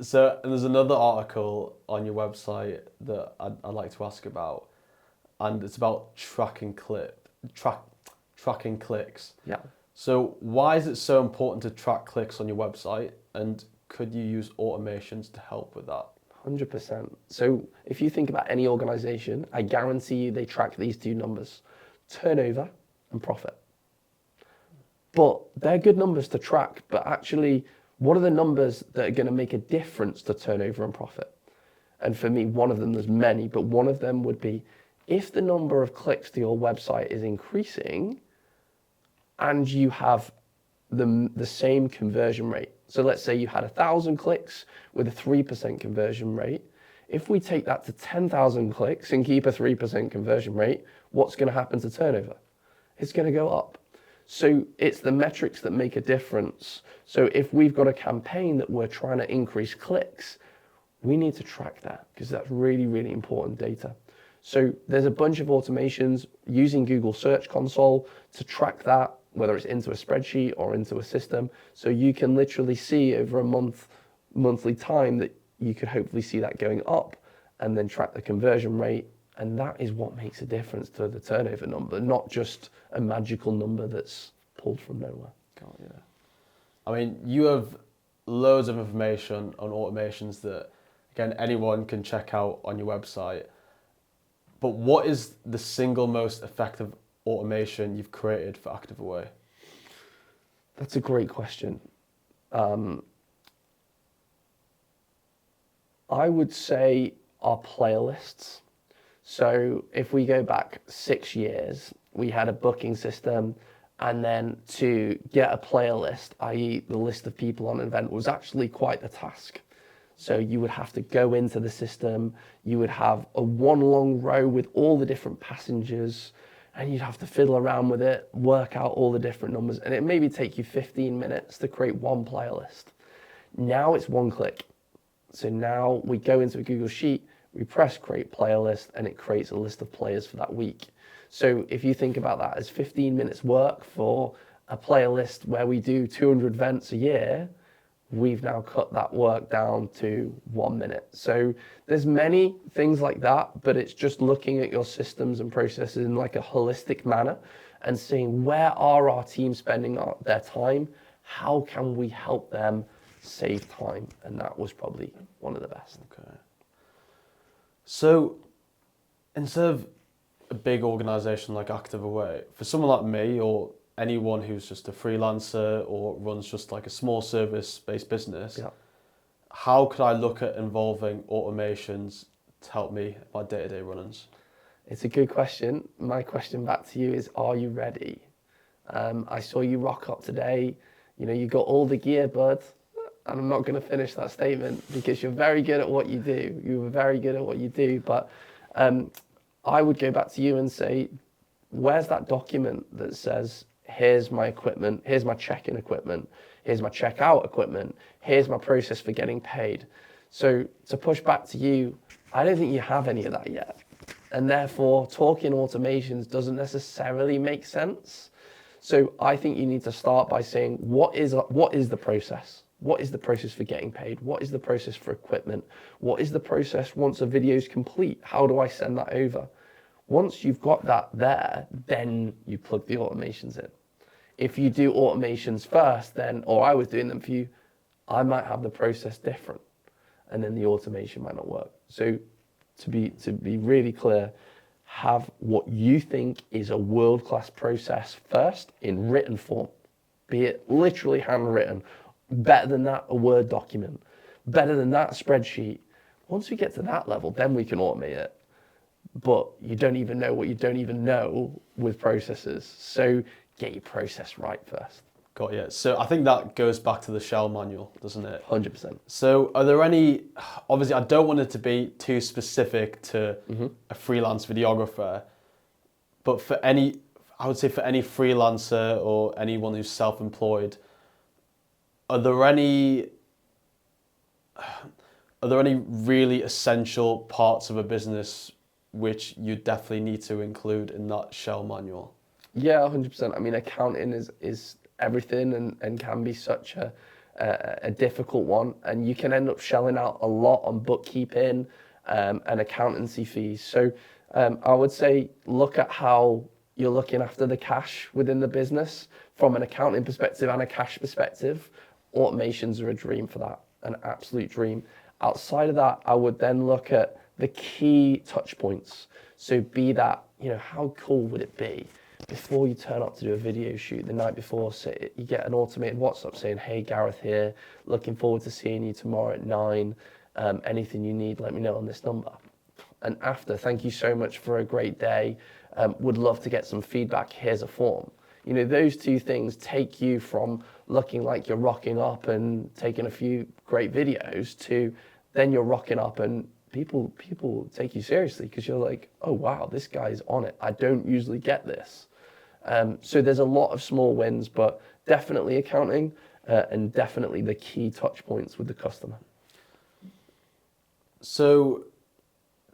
So there's another article on your website that I'd like to ask about, and it's about tracking clicks. Yeah. So why is it so important to track clicks on your website, and could you use automations to help with that? 100%. So if you think about any organization, I guarantee you they track these two numbers, turnover and profit. But they're good numbers to track, but actually, what are the numbers that are going to make a difference to turnover and profit? And for me, one of them, there's many, but one of them would be, if the number of clicks to your website is increasing and you have the same conversion rate. So let's say you had 1,000 clicks with a 3% conversion rate. If we take that to 10,000 clicks and keep a 3% conversion rate, what's going to happen to turnover? It's going to go up. So it's the metrics that make a difference. So if we've got a campaign that we're trying to increase clicks, we need to track that because that's really important data. So there's a bunch of automations using Google Search Console to track that, whether it's into a spreadsheet or into a system. So you can literally see over a monthly time that you could hopefully see that going up and then track the conversion rate. And that is what makes a difference to the turnover number, not just a magical number that's pulled from nowhere. God, yeah. I mean, you have loads of information on automations that, again, anyone can check out on your website. But what is the single most effective automation you've created for Active Away? That's a great question. I would say our playlists. So if we go back 6 years, we had a booking system, and then to get a playlist, i.e. the list of people on an event, was actually quite the task. So you would have to go into the system, you would have a one long row with all the different passengers, and you'd have to fiddle around with it, work out all the different numbers, and it maybe take you 15 minutes to create one playlist. Now it's one click. So now we go into a Google Sheet, we press create playlist, and it creates a list of players for that week. So if you think about that as 15 minutes work for a playlist where we do 200 events a year, we've now cut that work down to 1 minute. So there's many things like that, but it's just looking at your systems and processes in like a holistic manner and seeing where are our team spending their time, how can we help them save time? And that was probably one of the best. Okay. So instead of a big organization like Active Away, for someone like me or anyone who's just a freelancer or runs just like a small service-based business, how could I look at involving automations to help me in my day-to-day run-ins? It's a good question. My question back to you is, are you ready? I saw you rock up today. You know, you got all the gear, bud. And I'm not going to finish that statement because you're very good at what you do. You were very good at what you do. But I would go back to you and say, where's that document that says, here's my equipment, here's my check-in equipment, here's my check-out equipment, here's my process for getting paid. So to push back to you, I don't think you have any of that yet. And therefore, talking automations doesn't necessarily make sense. So I think you need to start by saying, what is the process? What is the process for getting paid? What is the process for equipment? What is the process once a video is complete? How do I send that over? Once you've got that there, then you plug the automations in. If you do automations first, then, or I was doing them for you, I might have the process different, and then the automation might not work. So to be really clear, have what you think is a world-class process first in written form, be it literally handwritten. Better than that, a Word document. Better than that, a spreadsheet. Once we get to that level, then we can automate it. But you don't even know what you don't even know with processes. So get your process right first. Got you. So I think that goes back to the Shell manual, doesn't it? 100%. So are there any, obviously I don't want it to be too specific to a freelance videographer, but for any, I would say for any freelancer or anyone who's self-employed, are there any really essential parts of a business which you definitely need to include in that Shell manual? Yeah, 100%. I mean, accounting is everything and can be such a difficult one. And you can end up shelling out a lot on bookkeeping and accountancy fees. So I would say look at how you're looking after the cash within the business from an accounting perspective and a cash perspective. Automations are a dream for that, an absolute dream. Outside of that, I would then look at the key touch points. So be that, how cool would it be before you turn up to do a video shoot the night before, say you get an automated WhatsApp saying, "Hey, Gareth here, looking forward to seeing you tomorrow at 9. Anything you need, let me know on this number." And after, "Thank you so much for a great day. Would love to get some feedback. Here's a form." Those two things take you from looking like you're rocking up and taking a few great videos to then you're rocking up and people take you seriously because you're like, "Oh, wow, this guy's on it. I don't usually get this." So there's a lot of small wins, but definitely accounting and definitely the key touch points with the customer. So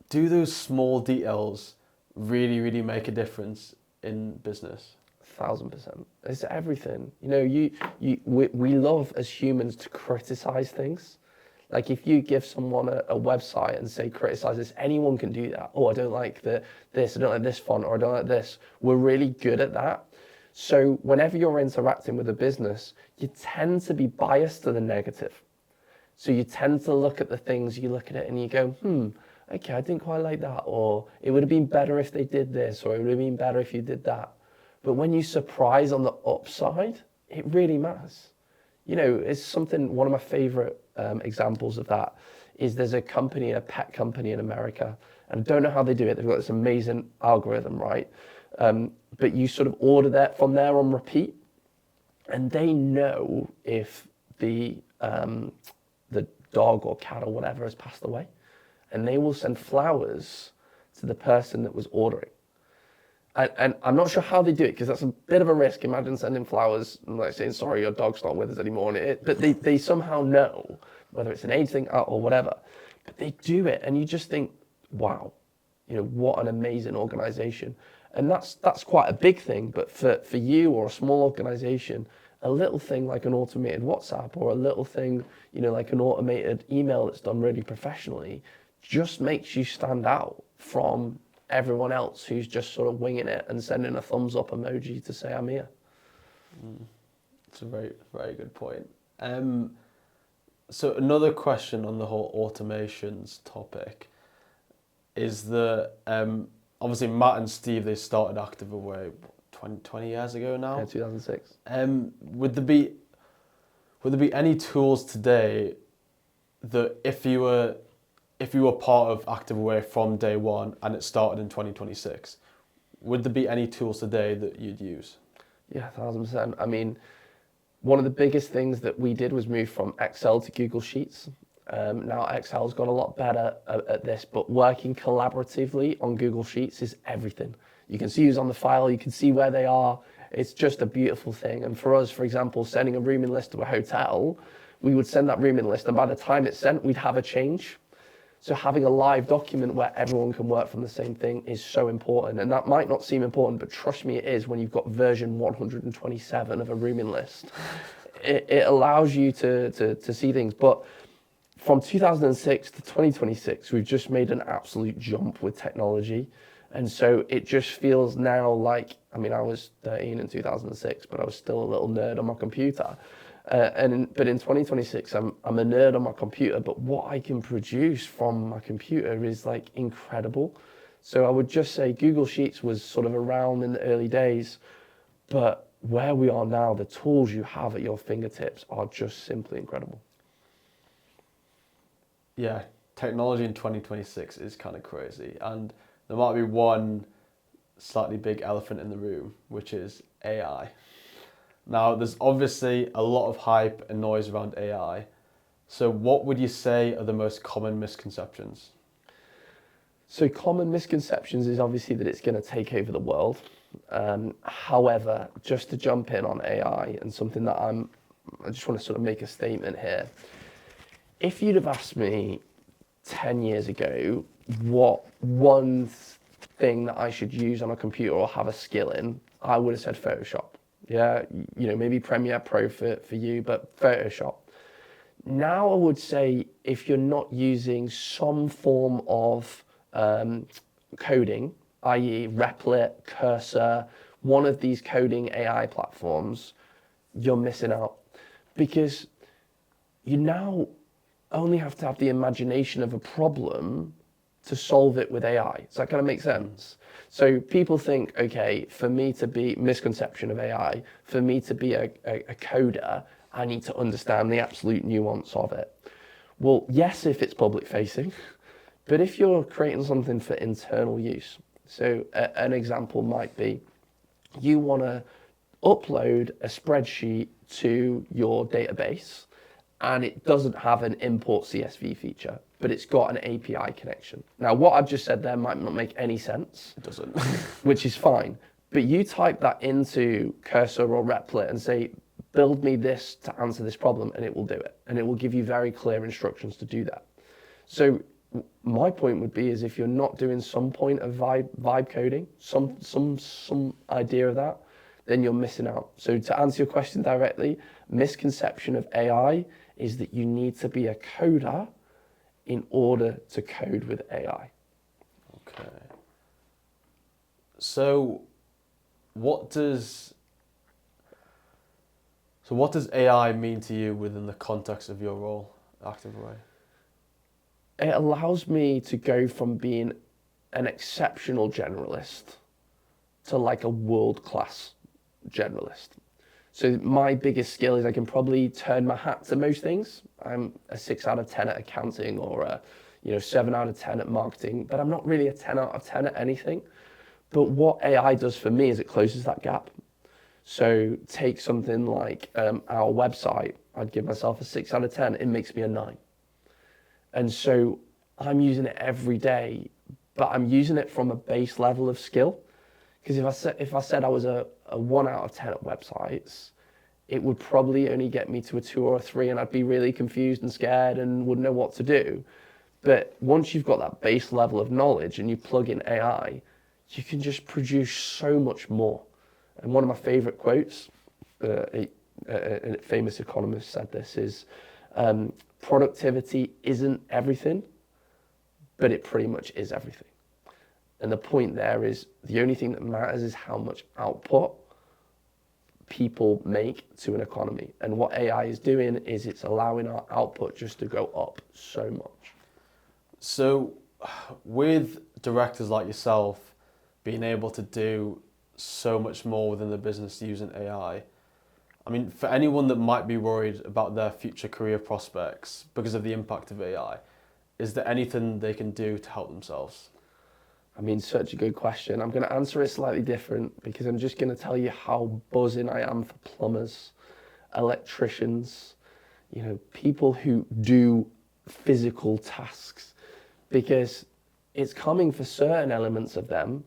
do those small details really, really make a difference in business? 1,000%. It's everything. We love as humans to criticize things. Like if you give someone a website and say criticize this, anyone can do that. "Oh, I don't like this, I don't like this font, or I don't like this." We're really good at that. So whenever you're interacting with a business, you tend to be biased to the negative. So you tend to look at the things, you look at it and you go, "Okay, I didn't quite like that," or "It would have been better if they did this," or "It would have been better if you did that." But when you surprise on the upside, it really matters. It's something, one of my favorite examples of that is there's a company, a pet company in America, and I don't know how they do it. They've got this amazing algorithm, right? But you sort of order that from there on repeat, and they know if the dog or cat or whatever has passed away, and they will send flowers to the person that was ordering. And I'm not sure how they do it because that's a bit of a risk. Imagine sending flowers and like saying, "Sorry, your dog's not with us anymore." But they somehow know, whether it's an age thing or whatever, but they do it. And you just think, wow, what an amazing organization. And that's quite a big thing. But for you or a small organization, a little thing like an automated WhatsApp or a little thing, like an automated email that's done really professionally just makes you stand out from everyone else who's just sort of winging it and sending a thumbs up emoji to say, "I'm here." It's a very, very good point. So another question on the whole automations topic is that obviously Matt and Steve, they started Active Away 20 years ago now. Yeah, 2006. Would there be any tools today that if you were part of Active Away from day one and it started in 2026, would there be any tools today that you'd use? Yeah, 1,000%. I mean, one of the biggest things that we did was move from Excel to Google Sheets. Now Excel's got a lot better at this, but working collaboratively on Google Sheets is everything. You can see who's on the file, you can see where they are. It's just a beautiful thing. And for us, for example, sending a rooming list to a hotel, we would send that rooming list, and by the time it's sent, we'd have a change. So having a live document where everyone can work from the same thing is so important. And that might not seem important, but trust me, it is when you've got version 127 of a rooming list. It allows you to see things. But from 2006 to 2026, we've just made an absolute jump with technology. And so it just feels now like, I mean, I was 13 in 2006, but I was still a little nerd on my computer. But in 2026, I'm a nerd on my computer, but what I can produce from my computer is like incredible. So I would just say Google Sheets was sort of around in the early days, but where we are now, the tools you have at your fingertips are just simply incredible. Yeah, technology in 2026 is kind of crazy. And there might be one slightly big elephant in the room, which is AI. Now, there's obviously a lot of hype and noise around AI. So what would you say are the most common misconceptions? So common misconceptions is obviously that it's going to take over the world. However, just to jump in on AI and something that I just want to sort of make a statement here. If you'd have asked me 10 years ago what one thing that I should use on a computer or have a skill in, I would have said Photoshop. Yeah, maybe Premiere Pro for you, but Photoshop. Now I would say if you're not using some form of coding, i.e. Replit, Cursor, one of these coding AI platforms, you're missing out. Because you now only have to have the imagination of a problem to solve it with AI. Does that kind of make sense? So people think, okay, for me to be, misconception of AI, for me to be a coder, I need to understand the absolute nuance of it. Well, yes, if it's public facing, but if you're creating something for internal use, so an example might be you want to upload a spreadsheet to your database and it doesn't have an import CSV feature, but it's got an API connection. Now, what I've just said there might not make any sense. It doesn't. Which is fine. But you type that into Cursor or Replit and say, build me this to answer this problem, and it will do it. And it will give you very clear instructions to do that. So my point would be is if you're not doing some point of vibe coding, some idea of that, then you're missing out. So to answer your question directly, misconception of AI is that you need to be a coder in order to code with AI. Okay. So what does AI mean to you within the context of your role, Active Array? It allows me to go from being an exceptional generalist to like a world-class generalist. So my biggest skill is I can probably turn my hat to most things. I'm a 6 out of 10 at accounting or a 7 out of 10 at marketing, but I'm not really a 10 out of 10 at anything. But what AI does for me is it closes that gap. So take something like our website, I'd give myself a 6 out of 10, it makes me a 9. And so I'm using it every day, but I'm using it from a base level of skill. Because if I said I was a 1 out of 10 at websites, it would probably only get me to a 2 or a 3, and I'd be really confused and scared and wouldn't know what to do. But once you've got that base level of knowledge and you plug in AI, you can just produce so much more. And one of my favorite quotes, a famous economist said this, is productivity isn't everything, but it pretty much is everything. And the point there is the only thing that matters is how much output people make to an economy. And what AI is doing is it's allowing our output just to go up so much. So with directors like yourself being able to do so much more within the business using AI, I mean, for anyone that might be worried about their future career prospects because of the impact of AI, is there anything they can do to help themselves? I mean, such a good question. I'm going to answer it slightly different because I'm just going to tell you how buzzing I am for plumbers, electricians, people who do physical tasks, because it's coming for certain elements of them,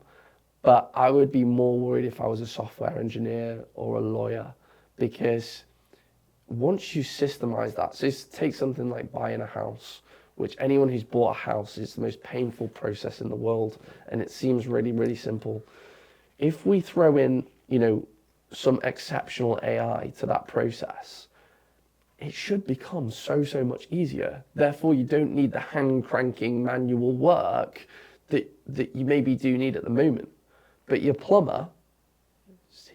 but I would be more worried if I was a software engineer or a lawyer, because once you systemize that, so take something like buying a house, which anyone who's bought a house is the most painful process in the world, and it seems really, really simple. If we throw in, some exceptional AI to that process, it should become so much easier. Therefore, you don't need the hand-cranking manual work that you maybe do need at the moment. But your plumber,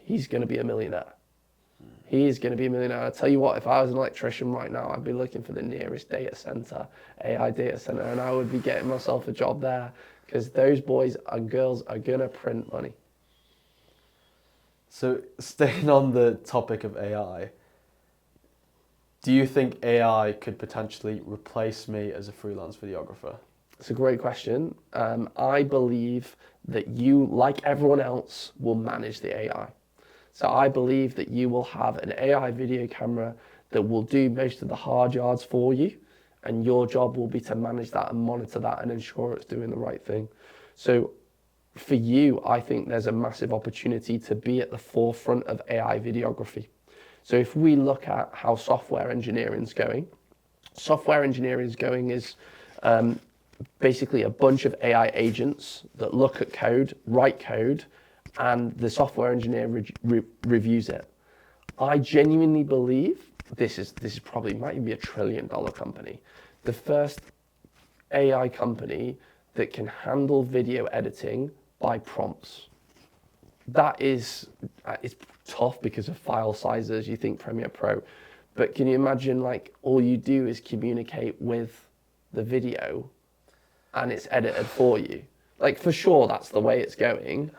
he's going to be a millionaire. He is going to be a millionaire. I tell you what, if I was an electrician right now, I'd be looking for the nearest data center, AI data center, and I would be getting myself a job there, because those boys and girls are going to print money. So staying on the topic of AI, do you think AI could potentially replace me as a freelance videographer? It's a great question. I believe that you, like everyone else, will manage the AI. So I believe that you will have an AI video camera that will do most of the hard yards for you, and your job will be to manage that and monitor that and ensure it's doing the right thing. So for you, I think there's a massive opportunity to be at the forefront of AI videography. So if we look at how software engineering is going, is basically a bunch of AI agents that look at code, write code, and the software engineer reviews it. I genuinely believe this is probably might even be $1 trillion company. The first AI company that can handle video editing by prompts. That is, it's tough because of file sizes. You think Premiere Pro, but can you imagine like all you do is communicate with the video and it's edited for you? Like for sure that's the way it's going,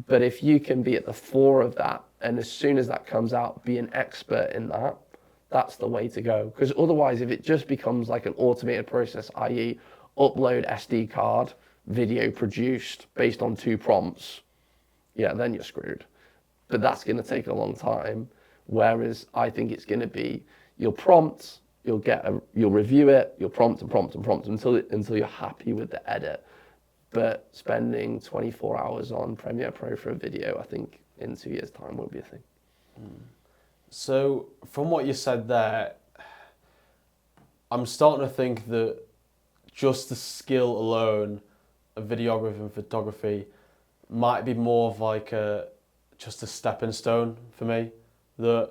but if you can be at the fore of that and as soon as that comes out be an expert in that, that's the way to go. Because otherwise if it just becomes like an automated process, i.e. upload SD card, video produced based on 2 prompts, yeah, then you're screwed. But that's going to take a long time. Whereas I think it's going to be you'll prompt, you'll review it, you'll prompt until you're happy with the edit. But spending 24 hours on Premiere Pro for a video, I think in 2 years' time won't be a thing. So from what you said there, I'm starting to think that just the skill alone of videography and photography might be more of like just a stepping stone for me. That,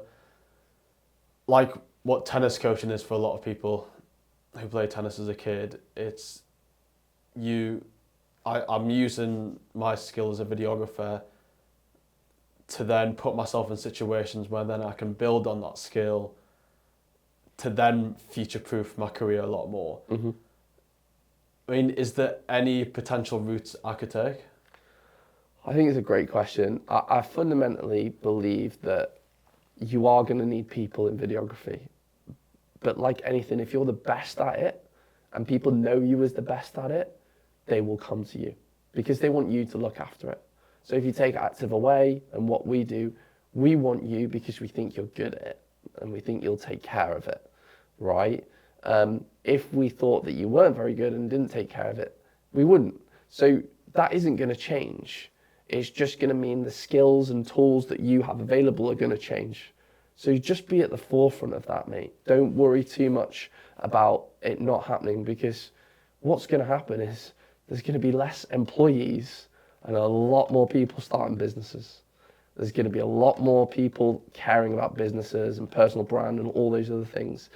like what tennis coaching is for a lot of people who play tennis as a kid, I'm using my skill as a videographer to then put myself in situations where then I can build on that skill to then future-proof my career a lot more. Mm-hmm. I mean, is there any potential routes I could take? I think it's a great question. I fundamentally believe that you are going to need people in videography. But like anything, if you're the best at it and people know you as the best at it, they will come to you because they want you to look after it. So if you take active away and what we do, we want you because we think you're good at it and we think you'll take care of it, right? If we thought that you weren't very good and didn't take care of it, we wouldn't. So that isn't going to change. It's just going to mean the skills and tools that you have available are going to change. So just be at the forefront of that, mate. Don't worry too much about it not happening because what's going to happen is there's going to be less employees and a lot more people starting businesses. There's going to be a lot more people caring about businesses and personal brand and all those other things.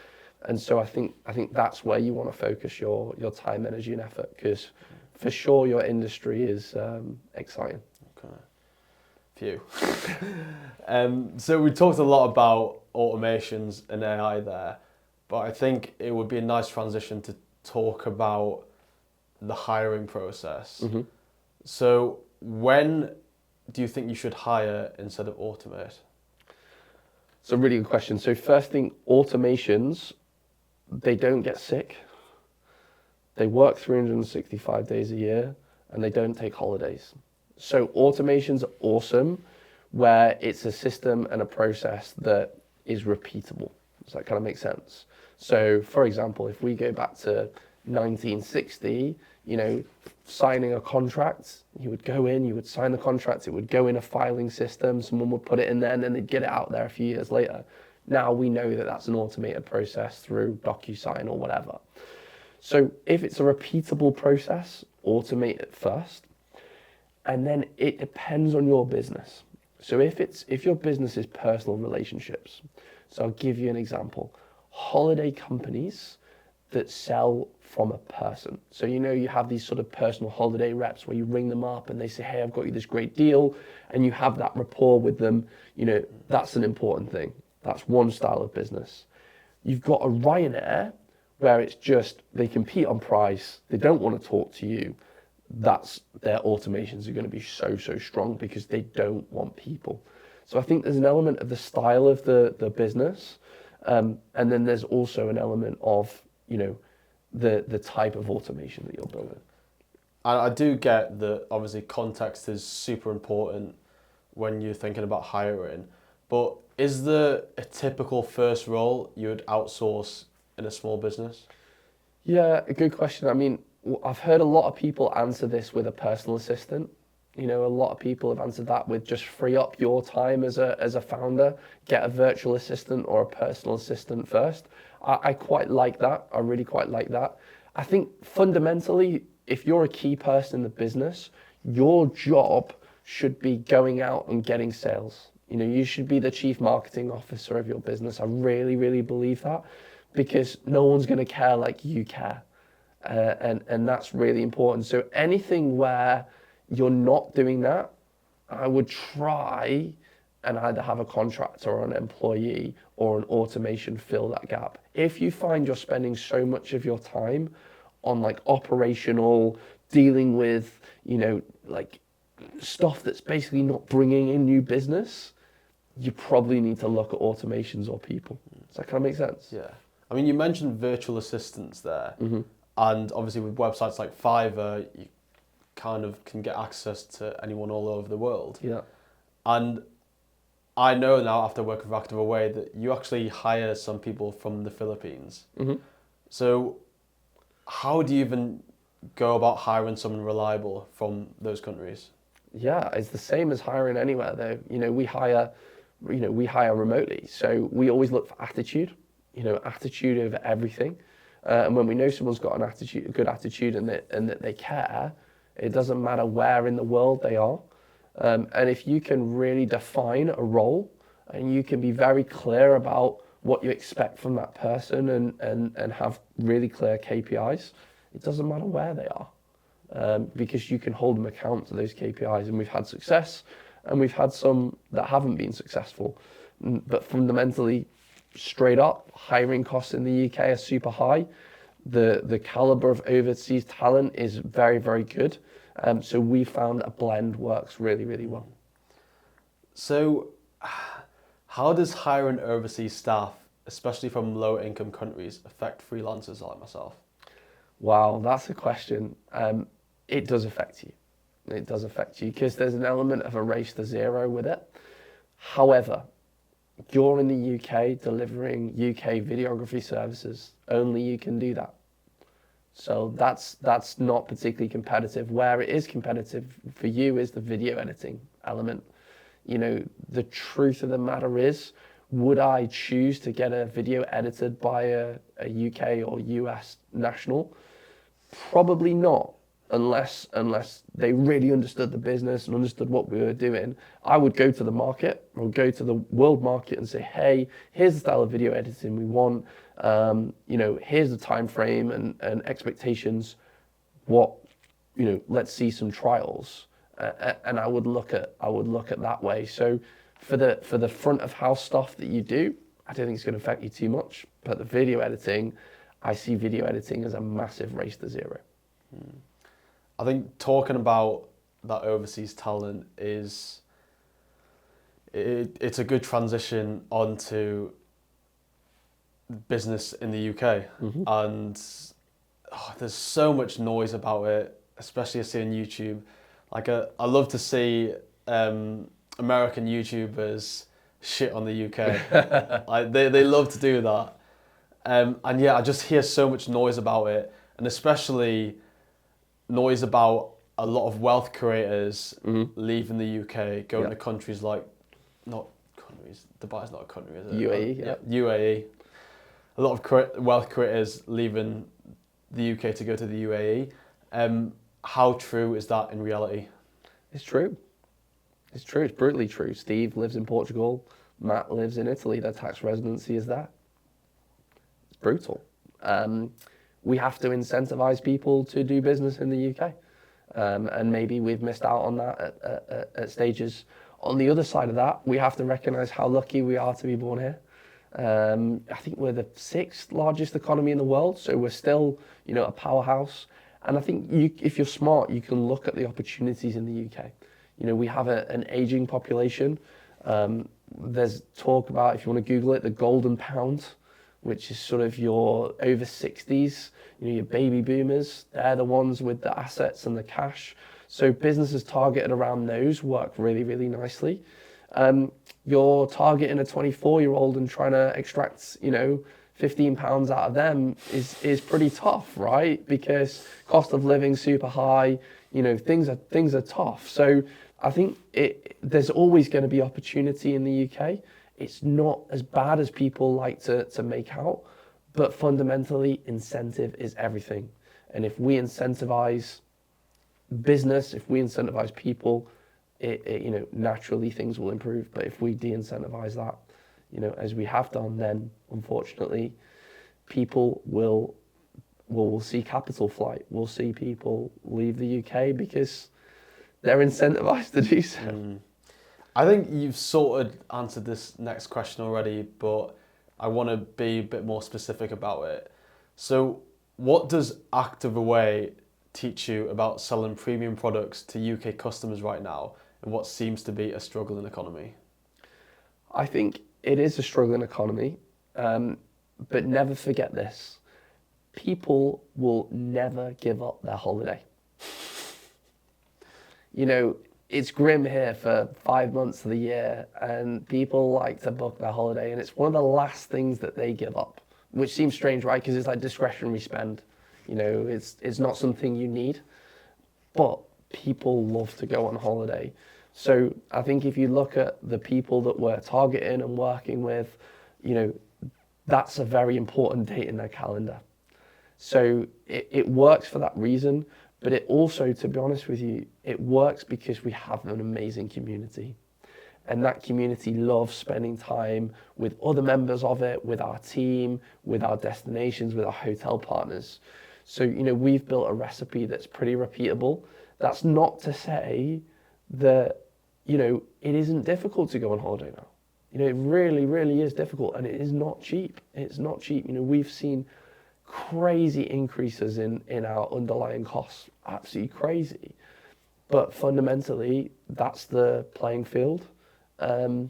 And so I think that's where you want to focus your time, energy, and effort because for sure your industry is exciting. Okay. Phew. So we talked a lot about automations and AI there, but I think it would be a nice transition to talk about the hiring process. Mm-hmm. So when do you think you should hire instead of automate? It's a really good question. So first thing, automations, they don't get sick. They work 365 days a year and they don't take holidays. So automation's awesome where it's a system and a process that is repeatable. Does that kind of make sense? So for example, if we go back to 1960, signing a contract, you would go in, you would sign the contract, it would go in a filing system, someone would put it in there and then they'd get it out there a few years later. Now we know that that's an automated process through DocuSign or whatever. So if it's a repeatable process, automate it first. And then it depends on your business. So if your business is personal relationships, so I'll give you an example. Holiday companies that sell from a person. So you have these sort of personal holiday reps where you ring them up and they say, hey, I've got you this great deal, and you have that rapport with them. That's an important thing. That's one style of business. You've got a Ryanair where it's just they compete on price, they don't want to talk to you. That's their automations are going to be so strong because they don't want people. So I think there's an element of the style of the business, and then there's also an element of the type of automation that you're building. And I do get that obviously context is super important when you're thinking about hiring, but is there a typical first role you would outsource in a small business? Yeah, a good question. I mean, I've heard a lot of people answer this with a personal assistant. You know, a lot of people have answered that with just free up your time as a founder, get a virtual assistant or a personal assistant first. I quite like that. I really quite like that. I think fundamentally, if you're a key person in the business, your job should be going out and getting sales. You know, you should be the chief marketing officer of your business. I really, really believe that, because no one's going to care like you care. And that's really important. So anything where you're not doing that, I would try and either have a contractor or an employee or an automation fill that gap. If you find you're spending so much of your time on like operational, dealing with, you know, like stuff that's basically not bringing in new business, you probably need to look at automations or people. Does that kind of make sense? Yeah. I mean, you mentioned virtual assistants there, and obviously with websites like Fiverr, you kind of can get access to anyone all over the world. Yeah. And I know now, after working for Active Away, that you actually hire some people from the Philippines. So how do you even go about hiring someone reliable from those countries? Yeah, it's the same as hiring anywhere though. You know, we hire remotely. So we always look for attitude, you know, attitude over everything. And when we know someone's got a good attitude and that they care, it doesn't matter where in the world they are. And if you can really define a role and you can be very clear about what you expect from that person and have really clear KPIs, it doesn't matter where they are, because you can hold them account to those KPIs. And we've had success and we've had some that haven't been successful. But fundamentally, straight up, hiring costs in the UK are super high. The caliber of overseas talent is very, very good. So we found a blend works really, really well. So how does hiring overseas staff, especially from lower income countries, affect freelancers like myself? Wow, that's a question. It does affect you. It does affect you because there's an element of a race to zero with it. However, you're in the UK delivering UK videography services. Only you can do that. So that's not particularly competitive. Where it is competitive for you is the video editing element. You know, the truth of the matter is, would I choose to get a video edited by a UK or US national? Probably not, unless they really understood the business and understood what we were doing. I would go to the market or go to the world market and say, hey, here's the style of video editing we want. You know, here's the time frame and expectations. Let's see some trials. And I would look at that way. So for the front of house stuff that you do, I don't think it's going to affect you too much. But the video editing, I see video editing as a massive race to zero. I think talking about that overseas talent it's a good transition onto business in the UK. And there's so much noise about it, especially I see on YouTube. Like I love to see American YouTubers shit on the UK. Like they love to do that. And yeah, I just hear so much noise about it, and especially noise about a lot of wealth creators leaving the UK, going to countries like, not countries, Dubai's not a country, is it? UAE, yeah. UAE. A lot of wealth creators leaving the UK to go to the UAE. How true is that in reality? It's true. It's true. It's brutally true. Steve lives in Portugal. Matt lives in Italy. Their tax residency is there. It's brutal. We have to incentivize people to do business in the UK. And maybe we've missed out on that at stages. On the other side of that, we have to recognize how lucky we are to be born here. I think we're the 6th largest economy in the world, so we're still, a powerhouse. And I think if you're smart, you can look at the opportunities in the UK. We have an aging population. There's talk about, if you want to Google it, the golden pound, which is sort of your over 60s, your baby boomers. They're the ones with the assets and the cash So businesses targeted around those work really, really nicely. You're targeting a 24-year-old and trying to extract, £15 out of them is pretty tough, right? Because cost of living super high, things are tough. So I think there's always going to be opportunity in the UK. It's not as bad as people like to make out, but fundamentally incentive is everything. And if we incentivize business, if we incentivize people, naturally things will improve. But if we de-incentivize that, as we have done, then unfortunately, people will see capital flight. We'll see people leave the UK because they're incentivized to do so. I think you've sort of answered this next question already, but I want to be a bit more specific about it. So, what does Active Away teach you about selling premium products to UK customers right now in what seems to be a struggling economy? I think it is a struggling economy, but never forget this. People will never give up their holiday. It's grim here for 5 months of the year, and people like to book their holiday, and it's one of the last things that they give up, which seems strange, right? Because it's like discretionary spend. It's not something you need, but people love to go on holiday. So I think if you look at the people that we're targeting and working with, that's a very important date in their calendar. So it works for that reason, but it also, to be honest with you, it works because we have an amazing community. And that community loves spending time with other members of it, with our team, with our destinations, with our hotel partners. So, we've built a recipe that's pretty repeatable. That's not to say that, it isn't difficult to go on holiday now. It really, really is difficult, and it is not cheap. It's not cheap. We've seen crazy increases in our underlying costs, absolutely crazy. But fundamentally, that's the playing field. And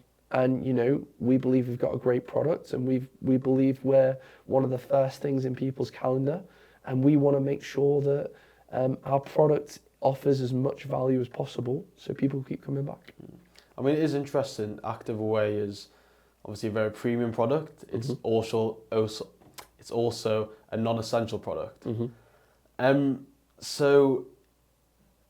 we believe we've got a great product, and we believe we're one of the first things in people's calendar, and we want to make sure that our product offers as much value as possible, so people keep coming back. I mean, it is interesting. Active Away is obviously a very premium product. It's also a non-essential product. So,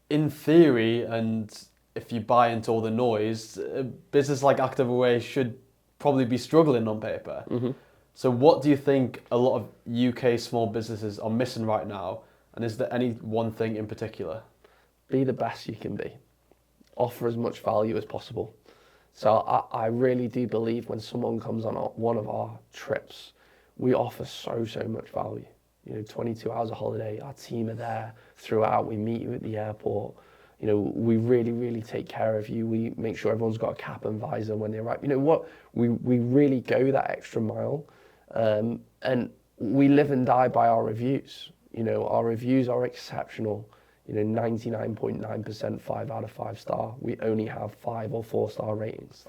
in theory, and if you buy into all the noise, a business like Active Away should probably be struggling on paper. So what do you think a lot of UK small businesses are missing right now? And is there any one thing in particular? Be the best you can be. Offer as much value as possible. So I really do believe when someone comes on one of our trips, we offer so much value. 22 hours of holiday, our team are there throughout, we meet you at the airport. We really, really take care of you. We make sure everyone's got a cap and visor when they arrive. We really go that extra mile. And we live and die by our reviews. Our reviews are exceptional. 99.9% 5 out of 5 star. We only have 5 or 4 star ratings,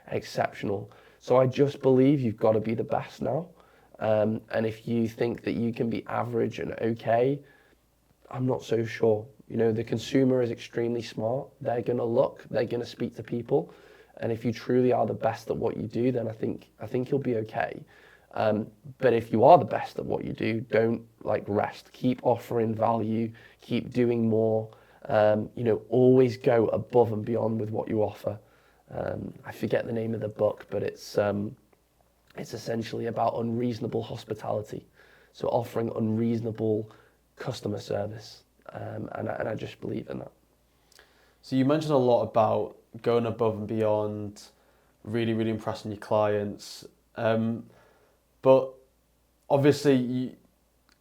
exceptional. So I just believe you've got to be the best now. And if you think that you can be average and okay, I'm not so sure. The consumer is extremely smart. They're going to look, they're going to speak to people. And if you truly are the best at what you do, then I think you'll be okay. But if you are the best at what you do, don't rest. Keep offering value, keep doing more. Always go above and beyond with what you offer. I forget the name of the book, but it's essentially about unreasonable hospitality. So offering unreasonable customer service. And I just believe in that. So you mentioned a lot about going above and beyond, really, really impressing your clients. But obviously,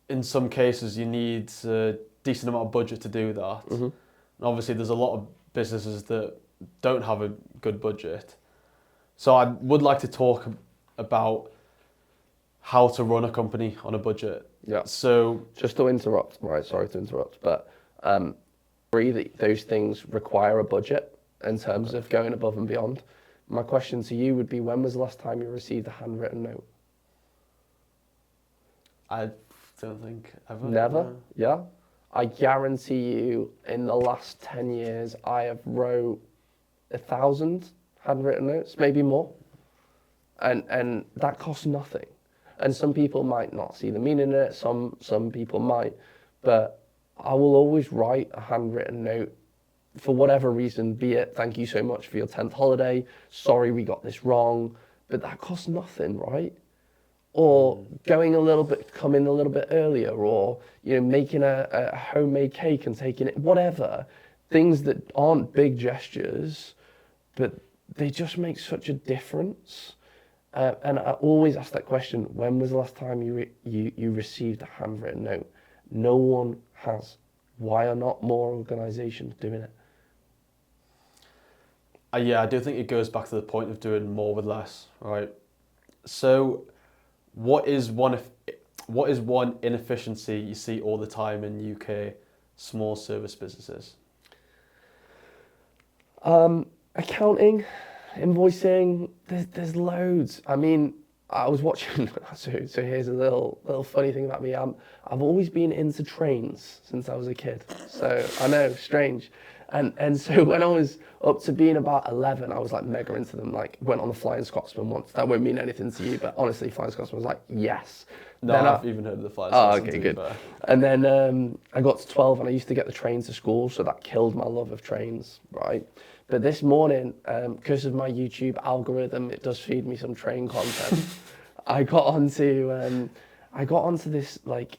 in some cases, you need a decent amount of budget to do that. And obviously, there's a lot of businesses that don't have a good budget. So I would like to talk about how to run a company on a budget. Yeah. So just to interrupt, right? Sorry to interrupt, but agree that those things require a budget in terms of going above and beyond. My question to you would be, when was the last time you received a handwritten note? I don't think ever. Never? Yeah. I guarantee you, in the last 10 years, I have wrote 1,000 handwritten notes, maybe more. And that costs nothing. And some people might not see the meaning in it, some people might, but I will always write a handwritten note for whatever reason, be it thank you so much for your 10th holiday, sorry we got this wrong, but that costs nothing, right? Or coming a little bit earlier, or making a homemade cake and taking it, whatever, things that aren't big gestures, but they just make such a difference. And I always ask that question: when was the last time you received a handwritten note? No one has. Why are not more organisations doing it? Yeah, I do think it goes back to the point of doing more with less, right? So, what is one inefficiency you see all the time in UK small service businesses? Accounting, invoicing, there's loads. I mean, I was watching, so here's a little funny thing about me. I've always been into trains since I was a kid. So I know, strange. And so when I was up to being about 11, I was like mega into them. Like went on the Flying Scotsman once. That won't mean anything to you, but honestly, Flying Scotsman was like, yes. No, Then I've even heard of the Flying Oh, Scotsman, okay, to be good. fair. And then I got to 12 and I used to get the train to school, so that killed my love of trains, right? But this morning, because of my YouTube algorithm, it does feed me some train content. I got onto this like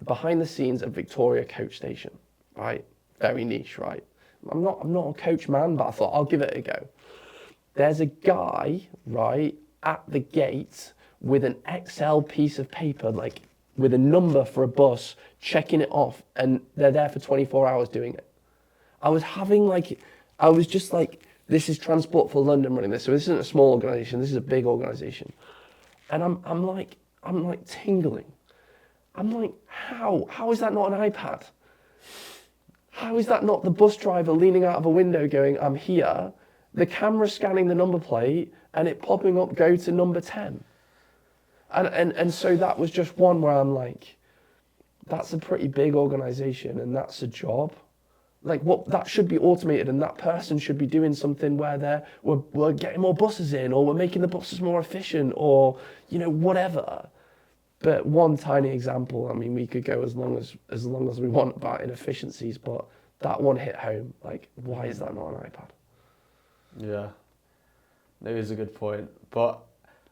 behind the scenes of Victoria Coach Station, right? Very niche, right? I'm not a coach man, but I thought I'll give it a go. There's a guy, right, at the gate with an Excel piece of paper, like with a number for a bus, checking it off, and they're there for 24 hours doing it. I was just like, this is Transport for London running this. So this isn't a small organisation, this is a big organisation. And I'm like tingling. I'm like, how is that not an iPad? How is that not the bus driver leaning out of a window going, I'm here, the camera scanning the number plate and it popping up, go to number 10. And so that was just one where I'm like, that's a pretty big organisation and that's a job. Like that should be automated, and that person should be doing something where we're getting more buses in, or we're making the buses more efficient, or whatever. But one tiny example, I mean, we could go as long as we want about inefficiencies, but that one hit home. Like, why is that not an iPad? Yeah, that is a good point. But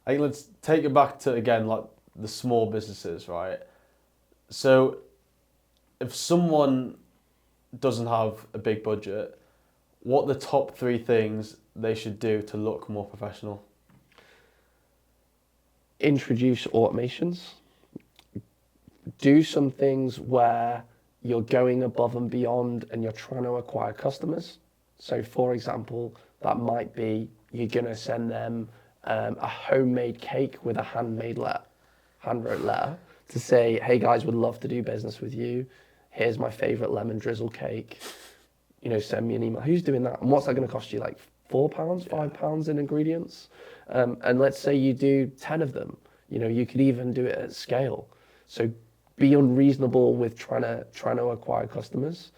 I think let's take it back to, again, like the small businesses, right? So if someone doesn't have a big budget, what are the top 3 things they should do to look more professional? Introduce automations. Do some things where you're going above and beyond and you're trying to acquire customers. So for example, that might be you're going to send them a homemade cake with a handwrote letter to say, hey guys, would love to do business with you. Here's my favorite lemon drizzle cake. Send me an email. Who's doing that? And what's that going to cost you? Like £4, £5 in ingredients? And let's say you do 10 of them. You could even do it at scale. So be unreasonable with trying to acquire customers.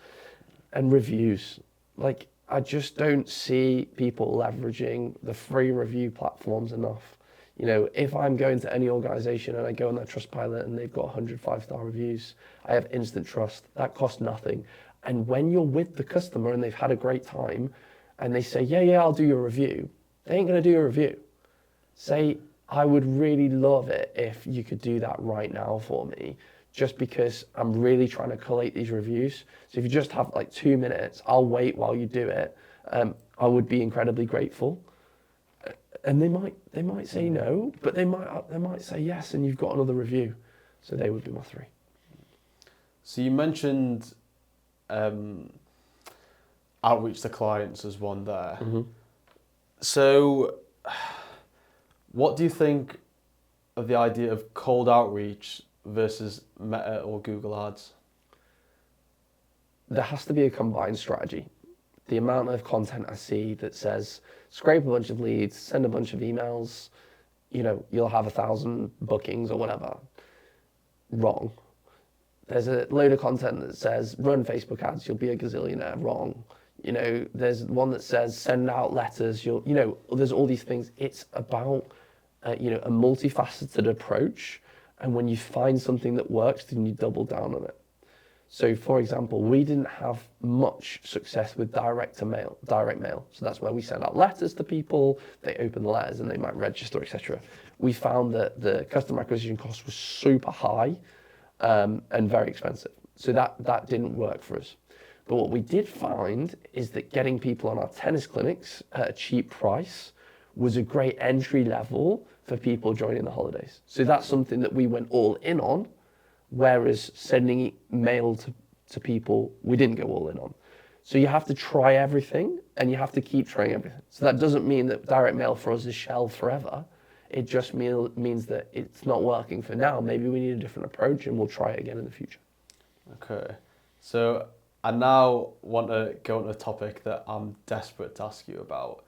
And reviews. Like, I just don't see people leveraging the free review platforms enough. If I'm going to any organization and I go on their Trustpilot and they've got 100 5-star reviews, I have instant trust. That costs nothing. And when you're with the customer and they've had a great time and they say, yeah, I'll do your review, they ain't going to do your review. Say, I would really love it if you could do that right now for me, just because I'm really trying to collate these reviews. So if you just have like 2 minutes, I'll wait while you do it. I would be incredibly grateful. And they might say no, but they might say yes, and you've got another review. So they would be my 3. So you mentioned outreach to clients as one there. Mm-hmm. So what do you think of the idea of cold outreach versus Meta or Google Ads? There has to be a combined strategy. The amount of content I see that says, scrape a bunch of leads, send a bunch of emails, you'll have 1,000 bookings or whatever. Wrong. There's a load of content that says run Facebook ads, you'll be a gazillionaire. Wrong. You know, there's one that says send out letters. There's all these things. It's about a multifaceted approach, and when you find something that works, then you double down on it. So, for example, we didn't have much success with direct mail. So that's where we send out letters to people, they open the letters and they might register, etc. We found that the customer acquisition cost was super high and very expensive. So that didn't work for us. But what we did find is that getting people on our tennis clinics at a cheap price was a great entry level for people joining the holidays. So that's something that we went all in on. Whereas sending mail to people, we didn't go all in on. So you have to try everything and you have to keep trying everything. So that doesn't mean that direct mail for us is shelved forever. It just means that it's not working for now. Maybe we need a different approach and we'll try it again in the future. Okay. So I now want to go on a topic that I'm desperate to ask you about.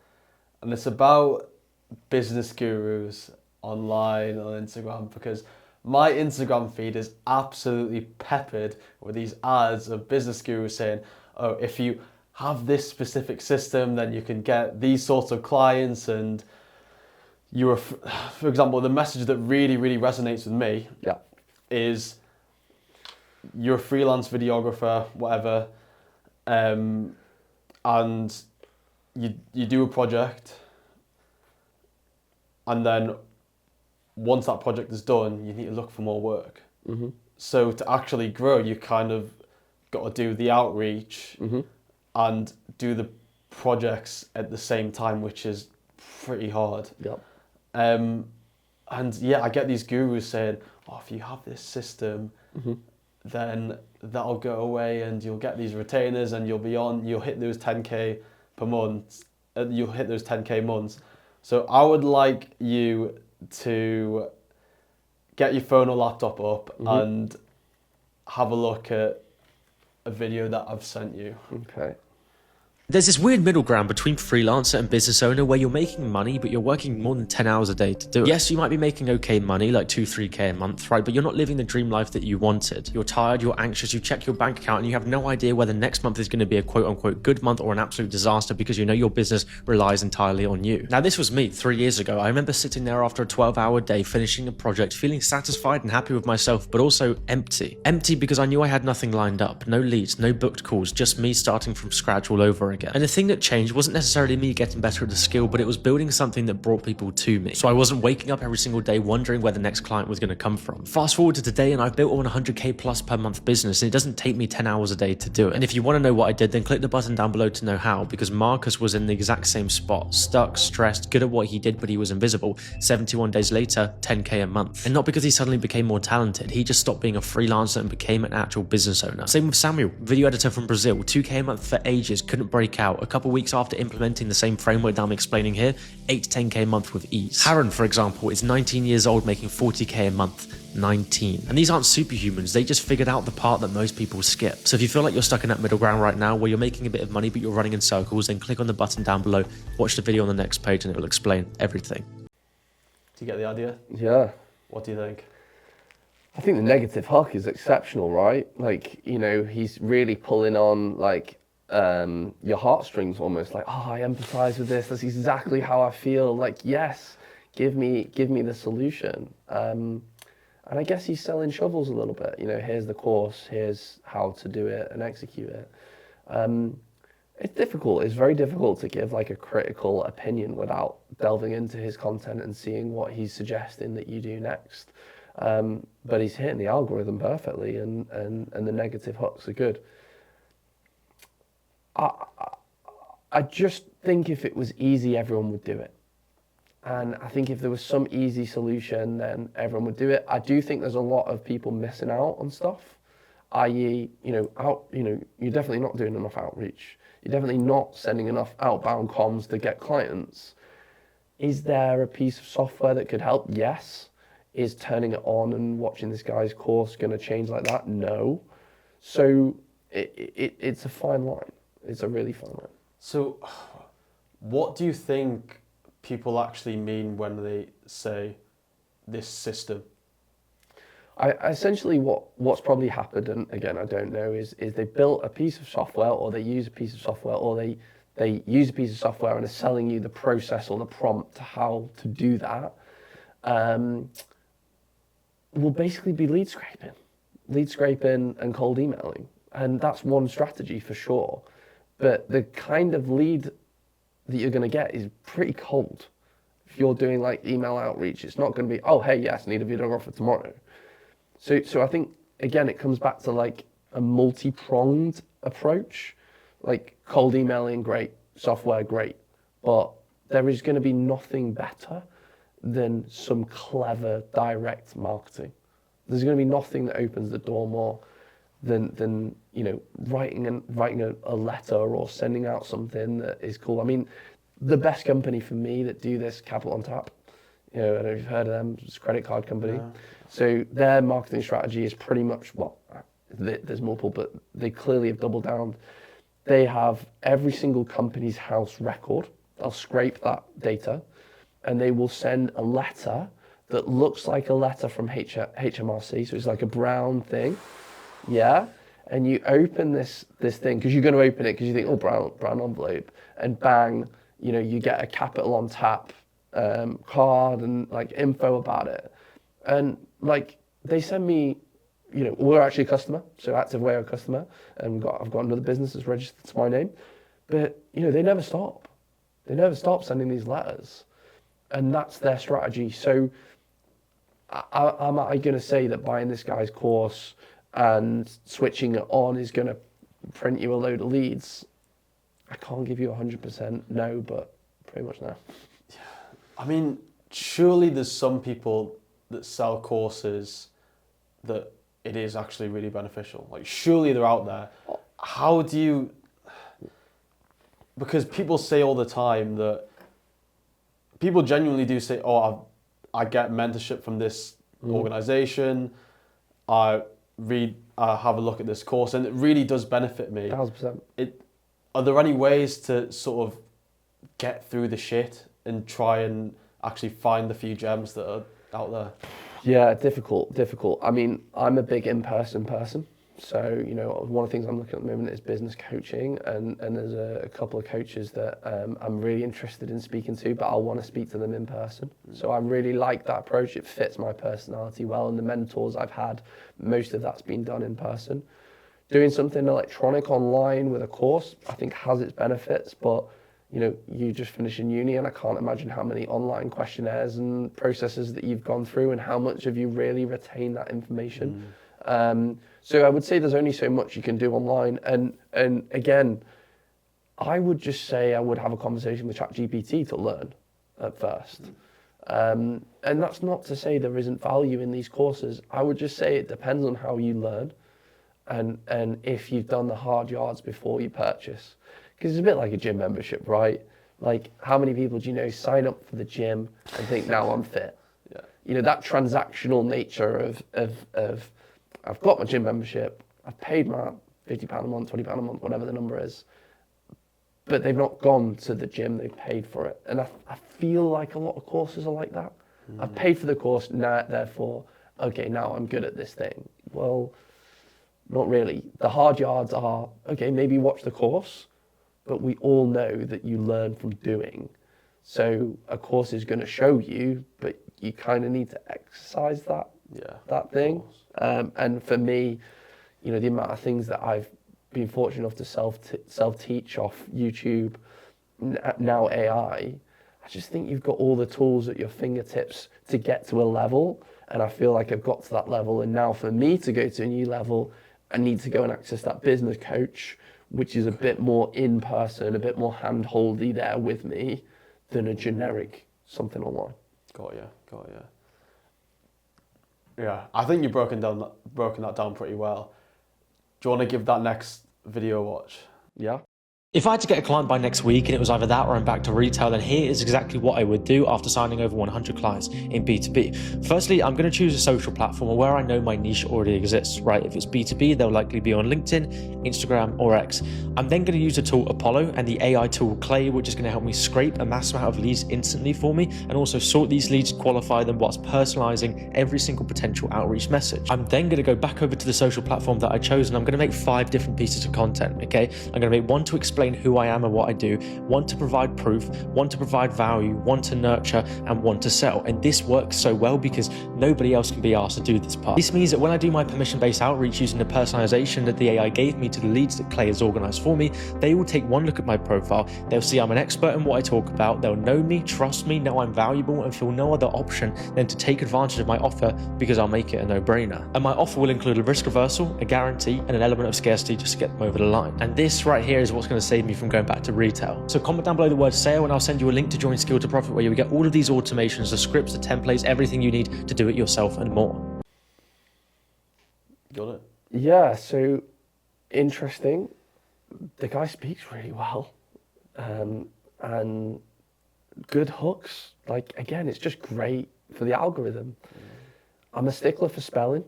And it's about business gurus online on Instagram, because my Instagram feed is absolutely peppered with these ads of business gurus saying, oh, if you have this specific system, then you can get these sorts of clients. And for example, the message that really, really resonates with me is you're a freelance videographer, whatever, and you do a project, and then once that project is done, you need to look for more work. Mm-hmm. So to actually grow, you kind of got to do the outreach and do the projects at the same time, which is pretty hard. Yep. And yeah, I get these gurus saying, oh, if you have this system, then that'll go away and you'll get these retainers and you'll hit those 10K per month, you'll hit those 10K months. So I would like you to get your phone or laptop up and have a look at a video that I've sent you. Okay. There's this weird middle ground between freelancer and business owner where you're making money, but you're working more than 10 hours a day to do it. Yes, you might be making okay money, like 2-3K a month, right? But you're not living the dream life that you wanted. You're tired, you're anxious, you check your bank account and you have no idea whether next month is going to be a quote unquote good month or an absolute disaster because you know your business relies entirely on you. Now, this was me 3 years ago. I remember sitting there after a 12-hour day, finishing a project, feeling satisfied and happy with myself, but also empty. Empty because I knew I had nothing lined up, no leads, no booked calls, just me starting from scratch all over again. And the thing that changed wasn't necessarily me getting better at the skill, but it was building something that brought people to me. So I wasn't waking up every single day wondering where the next client was going to come from. Fast forward to today and I've built on a 100K plus per month business and it doesn't take me 10 hours a day to do it. And if you want to know what I did, then click the button down below to know how, because Marcus was in the exact same spot, stuck, stressed, good at what he did, but he was invisible. 71 days later, 10K a month. And not because he suddenly became more talented, he just stopped being a freelancer and became an actual business owner. Same with Samuel, video editor from Brazil, 2K a month for ages, couldn't break out. A couple weeks after implementing the same framework that I'm explaining here, 8 to 10K a month with ease. Haran, for example, is 19 years old making 40K a month. 19. And these aren't superhumans, they just figured out the part that most people skip. So if you feel like you're stuck in that middle ground right now where you're making a bit of money but you're running in circles, then click on the button down below, watch the video on the next page and it will explain everything. Do you get the idea? Yeah. What do you think? I think the negative hook is exceptional, right? Like, you know, he's really pulling on like your heartstrings almost, like, oh, I empathize with this, that's exactly how I feel, like, yes, give me the solution. And I guess he's selling shovels a little bit, you know, here's the course, here's how to do it and execute it. It's difficult, it's very difficult to give like a critical opinion without delving into his content and seeing what he's suggesting that you do next. But he's hitting the algorithm perfectly and the negative hooks are good. I just think if it was easy, everyone would do it. And I think if there was some easy solution, then everyone would do it. I do think there's a lot of people missing out on stuff, i.e., you're definitely not doing enough outreach. You're definitely not sending enough outbound comms to get clients. Is there a piece of software that could help? Yes. Is turning it on and watching this guy's course going to change like that? No. So it's a fine line. It's a really fine line. So what do you think people actually mean when they say this system? Essentially what's probably happened, and again I don't know, is they built a piece of software, or they use a piece of software, or they use a piece of software and are selling you the process or the prompt to how to do that. Will basically be lead scraping and cold emailing, and that's one strategy for sure. But the kind of lead that you're going to get is pretty cold. If you're doing like email outreach, it's not going to be, oh hey, yes, need a videographer tomorrow. So I think again it comes back to like a multi-pronged approach. Like cold emailing, great, software, great, but there is going to be nothing better than some clever direct marketing. There's going to be nothing that opens the door more than you know, writing a letter or sending out something that is cool. I mean, the best company for me that do this, Capital on Tap, you know, I don't know if you've heard of them, it's a credit card company. Yeah. So their marketing strategy is pretty much, well, there's multiple, but they clearly have doubled down. They have every single company's house record. They'll scrape that data and they will send a letter that looks like a letter from HMRC. So it's like a brown thing. Yeah. And you open this thing, because you're going to open it because you think, oh, brown envelope, and bang, you know, you get a Capital on Tap card and like info about it. And like they send me, you know, we're actually a customer, so Active Way are a customer, and I've got another business that's registered to my name. But you know, they never stop. They never stop sending these letters, and that's their strategy. So am I going to say that buying this guy's course and switching it on is going to print you a load of leads? I can't give you 100% no, but pretty much no. Yeah. I mean, surely there's some people that sell courses that it is actually really beneficial. Like, surely they're out there. How do you... Because people say all the time that... People genuinely do say, oh, I get mentorship from this organization. I have a look at this course, and it really does benefit me. 1,000%. Are there any ways to sort of get through the shit and try and actually find the few gems that are out there? Yeah, difficult. I mean, I'm a big in-person person. So, you know, one of the things I'm looking at the moment is business coaching, and there's a couple of coaches that I'm really interested in speaking to, but I want to speak to them in person. So I really like that approach. It fits my personality well, and the mentors I've had, most of that's been done in person. Doing something electronic online with a course, I think has its benefits, but you know, you just finished in uni, and I can't imagine how many online questionnaires and processes that you've gone through, and how much have you really retained that information. So I would say there's only so much you can do online, and again, I would just say I would have a conversation with ChatGPT to learn at first. And that's not to say there isn't value in these courses. I would just say it depends on how you learn, and if you've done the hard yards before you purchase. Because it's a bit like a gym membership, right? Like, how many people do you know sign up for the gym and think, now I'm fit? Yeah. You know, that transactional nature of I've got my gym membership, I've paid my £50 a month, £20 a month, whatever the number is, but they've not gone to the gym, they've paid for it. And I feel like a lot of courses are like that. I've paid for the course, now, therefore, okay, now I'm good at this thing. Well, not really. The hard yards are, okay, maybe watch the course, but we all know that you learn from doing. So a course is going to show you, but you kind of need to exercise that thing. And for me, you know, the amount of things that I've been fortunate enough to self-teach off YouTube, now AI, I just think you've got all the tools at your fingertips to get to a level. And I feel like I've got to that level. And now for me to go to a new level, I need to go and access that business coach, which is a bit more in person, a bit more hand-holdy there with me than a generic something online. Got you. Yeah, I think you've broken that down pretty well. Do you want to give that next video a watch? Yeah. If I had to get a client by next week and it was either that or I'm back to retail, then here is exactly what I would do after signing over 100 clients in B2B. Firstly, I'm going to choose a social platform where I know my niche already exists, right? If it's B2B, they'll likely be on LinkedIn, Instagram, or X. I'm then going to use the tool Apollo and the AI tool Clay, which is going to help me scrape a massive amount of leads instantly for me and also sort these leads, qualify them whilst personalizing every single potential outreach message. I'm then going to go back over to the social platform that I chose and I'm going to make 5 different pieces of content, okay? I'm going to make one to explain who I am and what I do, one to provide proof, one to provide value, one to nurture, and one to sell. And this works so well because nobody else can be asked to do this part. This means that when I do my permission-based outreach using the personalization that the AI gave me to the leads that Clay has organized for me, they will take one look at my profile, they'll see I'm an expert in what I talk about, they'll know me, trust me, know I'm valuable, and feel no other option than to take advantage of my offer because I'll make it a no-brainer. And my offer will include a risk reversal, a guarantee, and an element of scarcity just to get them over the line. And this right here is what's going to save me from going back to retail. So comment down below the word sale and I'll send you a link to join Skill to Profit where you will get all of these automations, the scripts, the templates, everything you need to do it yourself and more. Got it? Yeah, so interesting. The guy speaks really well. And good hooks. Like, again, it's just great for the algorithm. I'm a stickler for spelling.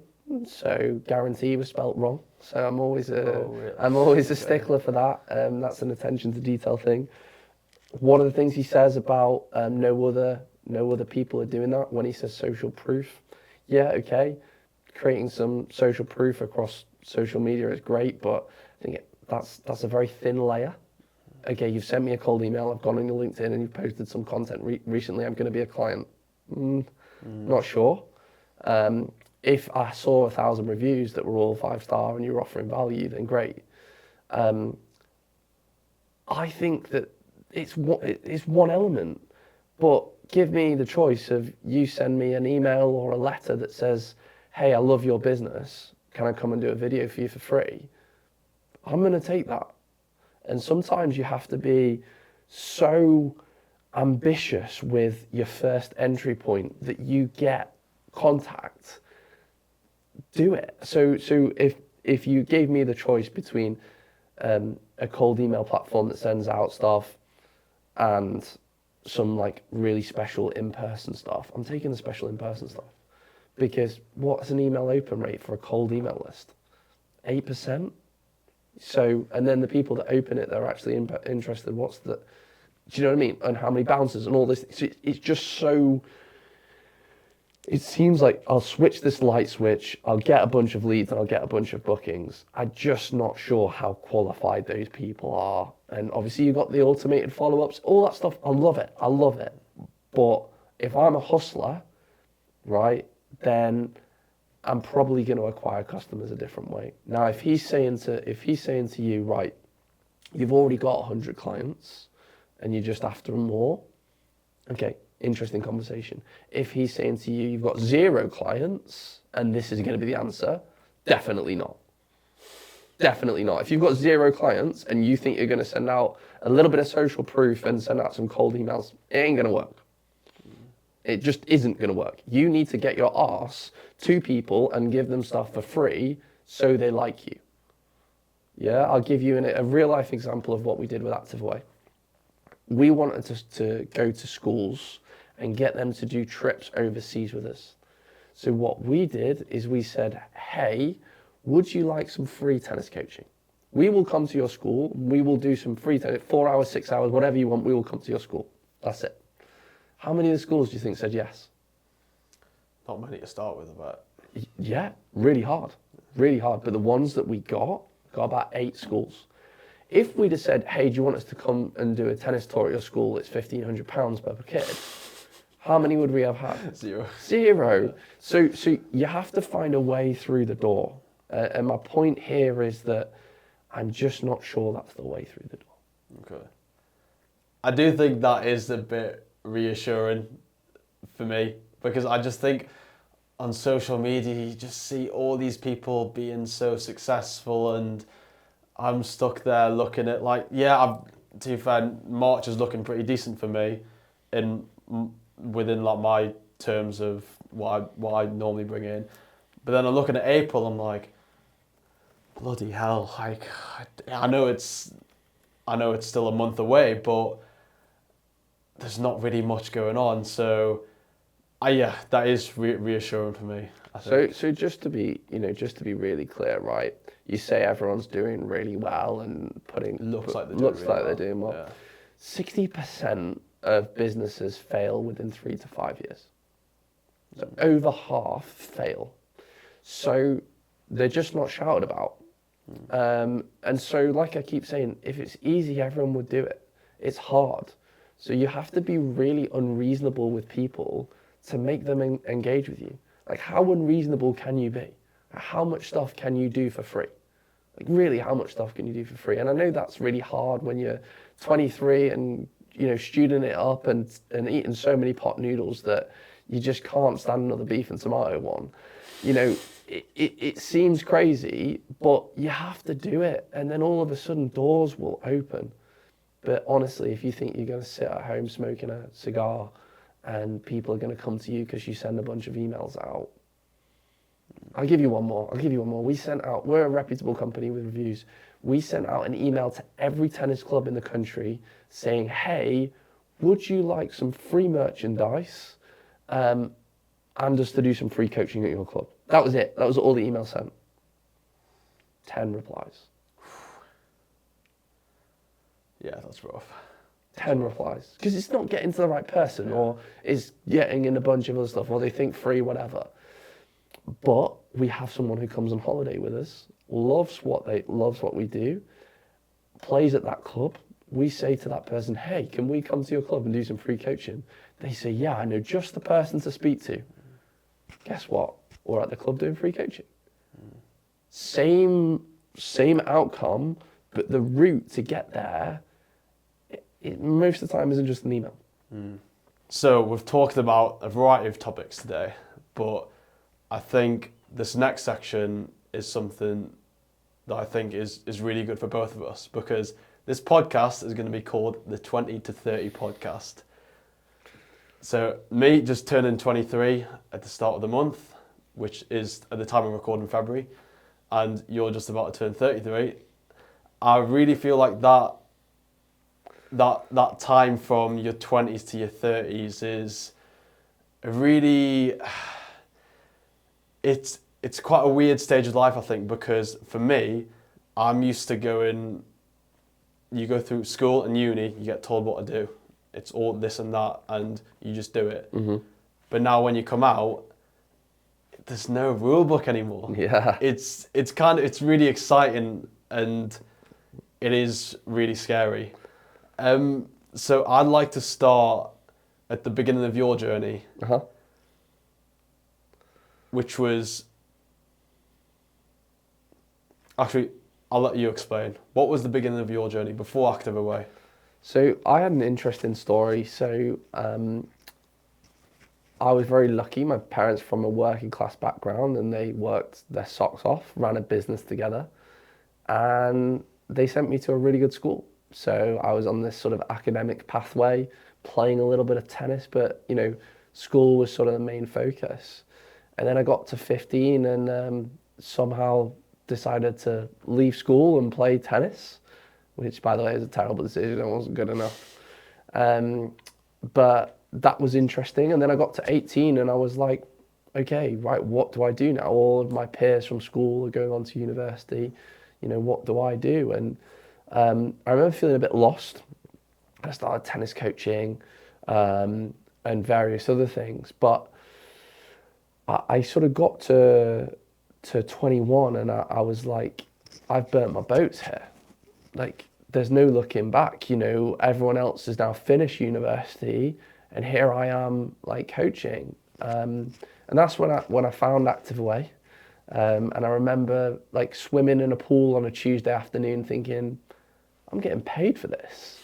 So guarantee was spelt wrong. So I'm always a stickler for that. That's an attention to detail thing. One of the things he says about no other people are doing that when he says social proof. Yeah, okay. Creating some social proof across social media is great, but I think that's a very thin layer. Okay, you've sent me a cold email, I've gone on your LinkedIn and you've posted some content recently, I'm going to be a client. Not sure. If I saw 1,000 reviews that were all 5-star and you're offering value, then great. I think that it's one element, but give me the choice of you send me an email or a letter that says, hey, I love your business. Can I come and do a video for you for free? I'm going to take that. And sometimes you have to be so ambitious with your first entry point that you get contact. Do it. So if you gave me the choice between a cold email platform that sends out stuff and some like really special in-person stuff, I'm taking the special in-person stuff. Because what's an email open rate for a cold email list? 8%. So, and then the people that open it, they're actually interested. Do you know what I mean? And how many bounces and all this. So it's just so, it seems like I'll switch this light switch, I'll get a bunch of leads and I'll get a bunch of bookings. I'm just not sure how qualified those people are. And obviously you've got the automated follow-ups, all that stuff. I love it. But if I'm a hustler, right, then I'm probably going to acquire customers a different way. Now, if he's saying to you, right, you've already got 100 clients and you're just after more, okay, interesting conversation. If he's saying to you, you've got 0 clients and this is going to be the answer, definitely not. Definitely not. If you've got 0 clients and you think you're going to send out a little bit of social proof and send out some cold emails, it ain't going to work. It just isn't going to work. You need to get your arse to people and give them stuff for free so they like you. Yeah, I'll give you a real life example of what we did with ActiveAway. We wanted to go to schools and get them to do trips overseas with us. So what we did is we said, hey, would you like some free tennis coaching? We will come to your school. We will do some free tennis, 4 hours, 6 hours, whatever you want. We will come to your school. That's it. How many of the schools do you think said yes? Not many to start with, but yeah, really hard. But the ones that we got about 8 schools. If we'd have said, hey, do you want us to come and do a tennis tour at your school? It's £1,500 per kid. How many would we have had? 0. 0. So you have to find a way through the door. And my point here is that I'm just not sure that's the way through the door. Okay. I do think that is a bit reassuring for me, because I just think on social media you just see all these people being so successful and I'm stuck there looking at like, yeah, to be fair, March is looking pretty decent for me within like my terms of what I normally bring in, but then I'm looking at April, I'm like, bloody hell, like I know it's I know it's still a month away, but there's not really much going on. So, yeah, that is reassuring for me. I think. So just to be, really clear, right? You say everyone's doing really well and Looks like they're doing really well. Yeah. 60% of businesses fail within 3 to 5 years. So over half fail. So they're just not shouted about. And so, like I keep saying, if it's easy, everyone would do it. It's hard. So you have to be really unreasonable with people to make them engage with you. Like, how unreasonable can you be? How much stuff can you do for free? Like, really, how much stuff can you do for free? And I know that's really hard when you're 23 and, studing it up and eating so many pot noodles that you just can't stand another beef and tomato one. It seems crazy, but you have to do it. And then all of a sudden, doors will open. But honestly, if you think you're going to sit at home smoking a cigar and people are going to come to you because you send a bunch of emails out, I'll give you one more. We're a reputable company with reviews. We sent out an email to every tennis club in the country saying, hey, would you like some free merchandise and us to do some free coaching at your club? That was it. That was all the email sent. 10 replies. Yeah, that's rough. 10 replies. Because it's not getting to the right person, or it's getting in a bunch of other stuff, or they think free, whatever. But we have someone who comes on holiday with us, loves what we do, plays at that club. We say to that person, hey, can we come to your club and do some free coaching? They say, yeah, I know just the person to speak to. Guess what? We're at the club doing free coaching. Same outcome, but the route to get there, it most of the time isn't just an email. So we've talked about a variety of topics today, but I think this next section is something that I think is really good for both of us, because this podcast is going to be called the 20 to 30 podcast. So me just turning 23 at the start of the month, which is at the time of recording February, and you're just about to turn 33. I really feel like that time from your 20s to your 30s is a really, it's quite a weird stage of life, I think, because for me, I'm used to you go through school and uni, you get told what to do. It's all this and that, and you just do it. Mm-hmm. But now when you come out, there's no rule book anymore. Yeah. It's really exciting, and it is really scary. So I'd like to start at the beginning of your journey, which was, actually, I'll let you explain. What was the beginning of your journey before Active Away? So I had an interesting story. So I was very lucky. My parents from a working class background, and they worked their socks off, ran a business together, and they sent me to a really good school. So I was on this sort of academic pathway, playing a little bit of tennis, but school was sort of the main focus. And then I got to 15 and somehow decided to leave school and play tennis, which, by the way, is a terrible decision. It wasn't good enough. But that was interesting. And then I got to 18 and I was like, okay, right, what do I do now? All of my peers from school are going on to university. What do I do? And I remember feeling a bit lost. I started tennis coaching and various other things. But I sort of got to 21 and I was like, I've burnt my boats here. Like, there's no looking back. Everyone else has now finished university, and here I am, like, coaching. And that's when I found Active Away. And I remember, like, swimming in a pool on a Tuesday afternoon thinking, I'm getting paid for this.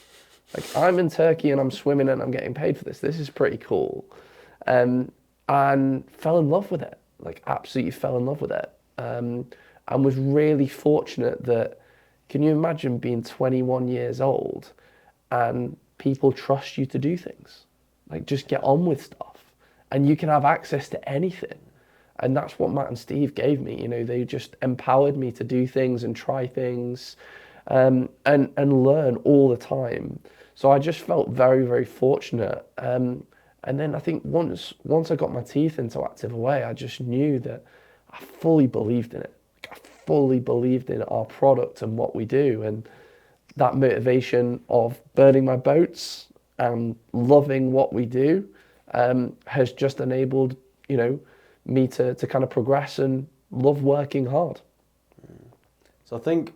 Like, I'm in Turkey and I'm swimming and I'm getting paid for this. This is pretty cool. And fell in love with it. Like, absolutely fell in love with it. And was really fortunate that, can you imagine being 21 years old and people trust you to do things? Like, just get on with stuff. And you can have access to anything. And that's what Matt and Steve gave me. They just empowered me to do things and try things. and learn all the time. So I just felt very, very fortunate. And then I think once I got my teeth into Active Away, I just knew that I fully believed in it. I fully believed in our product and what we do, and that motivation of burning my boats and loving what we do has just enabled, me to kind of progress and love working hard. So I think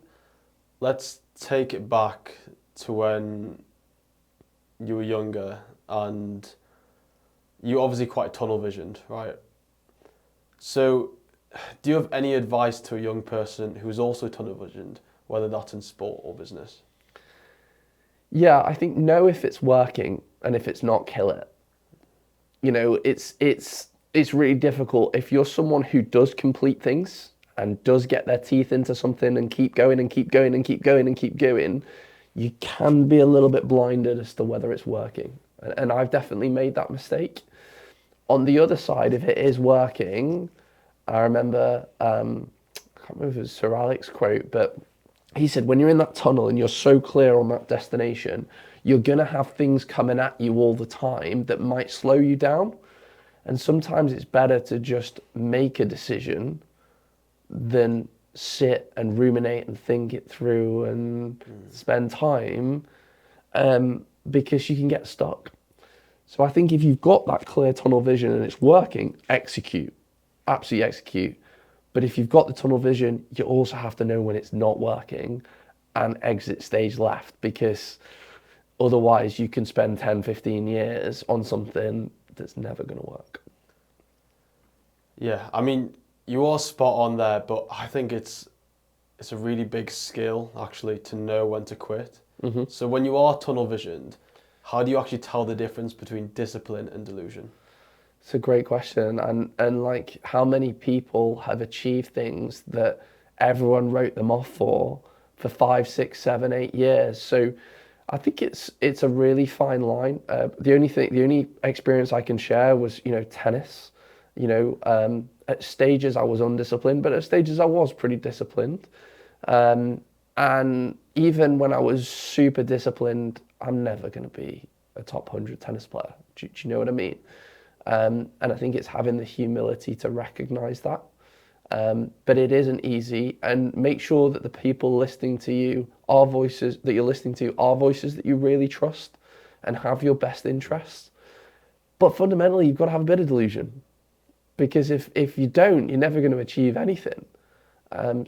let's take it back to when you were younger and you were obviously quite tunnel visioned, right? So do you have any advice to a young person who's also tunnel visioned, whether that's in sport or business? Yeah, I think know if it's working, and if it's not, kill it. It's really difficult if you're someone who does complete things and does get their teeth into something and keep going and keep going and keep going and keep going. You can be a little bit blinded as to whether it's working, and I've definitely made that mistake. On the other side, if it is working, I remember I can't remember if it was Sir Alex quote, but he said, when you're in that tunnel and you're so clear on that destination, you're going to have things coming at you all the time that might slow you down. And sometimes it's better to just make a decision than sit and ruminate and think it through and spend time, because you can get stuck. So I think if you've got that clear tunnel vision and it's working, execute, absolutely execute. But if you've got the tunnel vision, you also have to know when it's not working and exit stage left, because otherwise you can spend 10, 15 years on something that's never going to work. Yeah, I mean, you are spot on there, but I think it's a really big skill actually to know when to quit. Mm-hmm. So when you are tunnel visioned, how do you actually tell the difference between discipline and delusion? It's a great question, and like, how many people have achieved things that everyone wrote them off for 5, 6, 7, 8 years? So I think it's a really fine line. The only experience I can share was tennis. At stages I was undisciplined, but at stages I was pretty disciplined. And even when I was super disciplined, I'm never going to be a top 100 tennis player. Do you know what I mean? And I think it's having the humility to recognize that. But it isn't easy, and make sure that the people listening to you are voices that you're listening to are voices that you really trust and have your best interests. But fundamentally, you've got to have a bit of delusion, because if you don't, you're never going to achieve anything.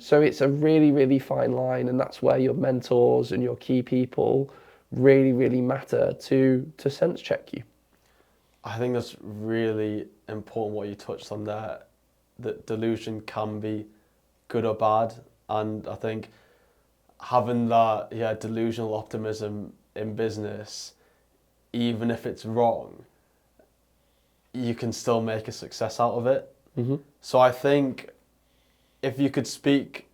So it's a really, really fine line, and that's where your mentors and your key people really, really matter to sense check you. I think that's really important what you touched on there, that delusion can be good or bad. And I think having that, delusional optimism in business, even if it's wrong, you can still make a success out of it. Mm-hmm. So I think if you could speak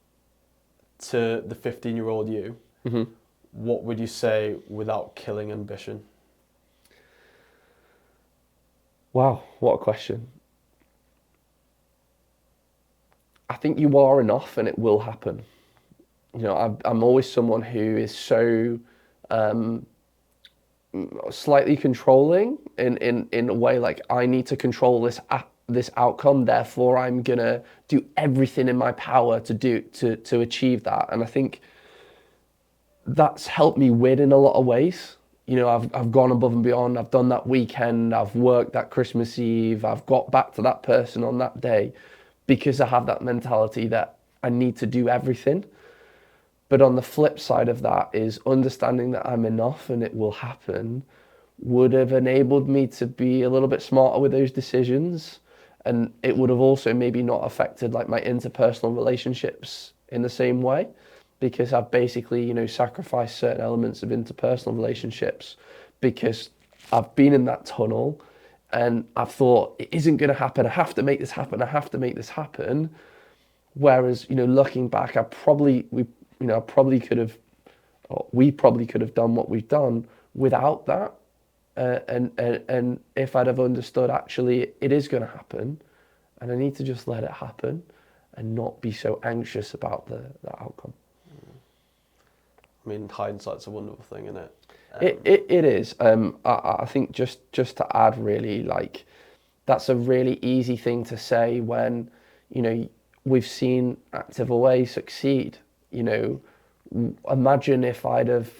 to the 15-year-old you, Mm-hmm. what would you say without killing ambition? Wow, what a question. I think you are enough and it will happen. I'm always someone who is so slightly controlling in a way, like, I need to control this outcome, therefore I'm gonna do everything in my power to achieve that. And I think that's helped me win in a lot of ways. I've gone above and beyond. I've done that weekend. I've worked that Christmas Eve. I've got back to that person on that day, because I have that mentality that I need to do everything. But on the flip side of that is understanding that I'm enough and it will happen would have enabled me to be a little bit smarter with those decisions. And it would have also maybe not affected like my interpersonal relationships in the same way, because I've basically, sacrificed certain elements of interpersonal relationships because I've been in that tunnel and I've thought it isn't going to happen. I have to make this happen. I have to make this happen. Whereas, looking back, we probably could have done what we've done without that. And if I'd have understood, actually, it is going to happen and I need to just let it happen and not be so anxious about the outcome. I mean, hindsight's a wonderful thing, isn't it? It is. I think just to add, really, like, that's a really easy thing to say when, you know, we've seen Active Away succeed. You know, imagine if I'd have,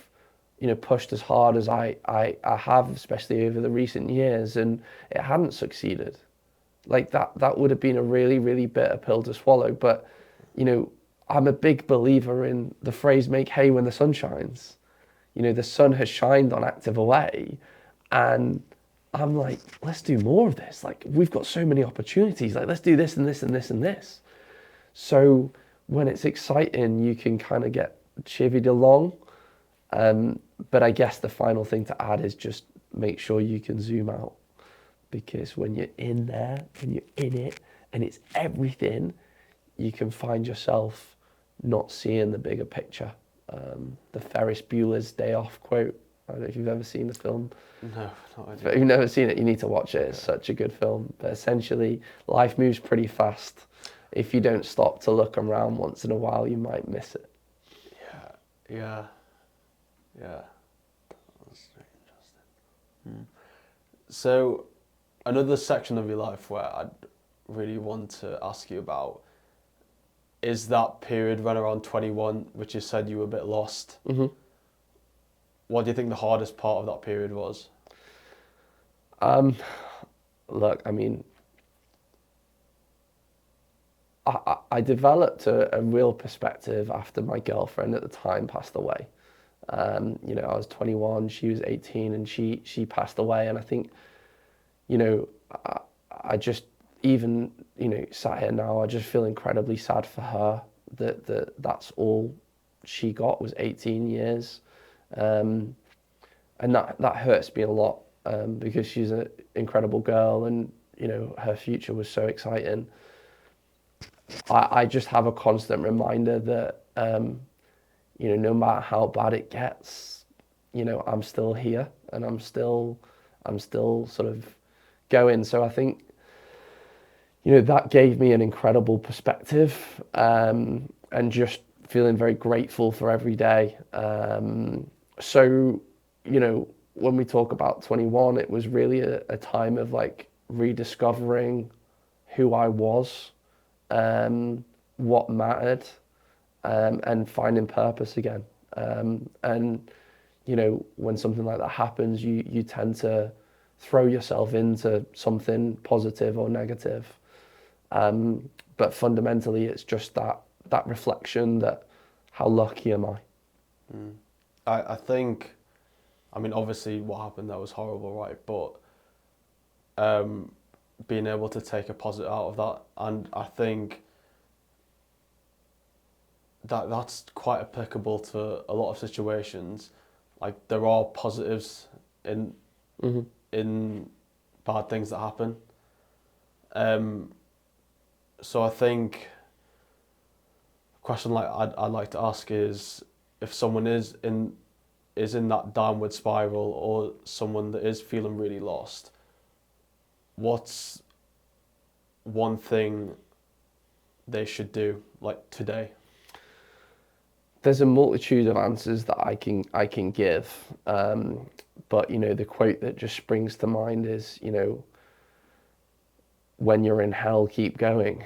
you know, pushed as hard as I have, especially over the recent years, and it hadn't succeeded. Like, that would have been a really, really bitter pill to swallow. But, you know, I'm a big believer in the phrase, make hay when the sun shines. You know, the sun has shined on Active Away, and I'm like, let's do more of this. Like, we've got so many opportunities. Like, let's do this and this and this and this. So when it's exciting, you can kind of get chivied along. But I guess the final thing to add is just make sure you can zoom out, because when you're in there, when you're in it, and it's everything, you can find yourself not seeing the bigger picture. The Ferris Bueller's Day Off quote. I don't know if you've ever seen the film. No, not But if idea. you've never seen it, you need to watch it. It's such a good film. But essentially, life moves pretty fast. If you don't stop to look around once in a while, you might miss it. Yeah. That's very interesting. So, another section of your life where I'd really want to ask you about is that period right around 21, which you said you were a bit lost. Mm-hmm. What do you think the hardest part of that period was? Look, I mean, I developed a real perspective after my girlfriend at the time passed away. You know, I was 21, she was 18, and she passed away. And I think, you know, I just, even, you know, sat here now, I just feel incredibly sad for her that's all she got was 18 years. And that hurts me a lot, because she's an incredible girl, and, you know, her future was so exciting. I just have a constant reminder that, you know, no matter how bad it gets, you know, I'm still here, and I'm still sort of going. So I think, you know, that gave me an incredible perspective, and just feeling very grateful for every day. So, you know, when we talk about 21, it was really a time of like rediscovering who I was, what mattered, and finding purpose again. And, you know, when something like that happens, you tend to throw yourself into something positive or negative. But fundamentally, it's just that reflection that how lucky am I? I think, I mean, obviously what happened there was horrible, right? But being able to take a positive out of that, and I think that's quite applicable to a lot of situations. Like, there are positives in bad things that happen. So I think a question like I'd like to ask is, if someone is in that downward spiral, or someone that is feeling really lost, what's one thing they should do, like, today? There's a multitude of answers that I can give, but, you know, the quote that just springs to mind is, you know, when you're in hell, keep going.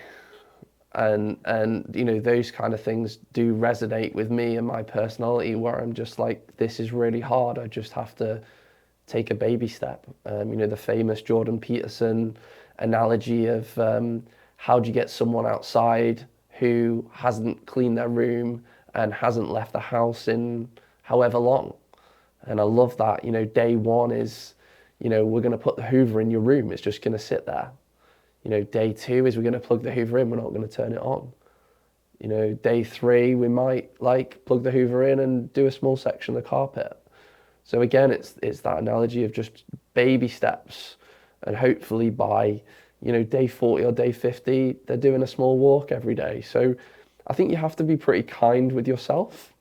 And you know, those kind of things do resonate with me and my personality, where I'm just like, this is really hard, I just have to take a baby step. You know, the famous Jordan Peterson analogy of how do you get someone outside who hasn't cleaned their room and hasn't left the house in however long. And I love that. You know, day one is, you know, we're going to put the Hoover in your room, it's just going to sit there. You know, day two is we're going to plug the Hoover in, we're not going to turn it on. You know, day three, we might like plug the Hoover in and do a small section of the carpet. So again, it's that analogy of just baby steps, and hopefully by, you know, day 40 or day 50, they're doing a small walk every day. So I think you have to be pretty kind with yourself,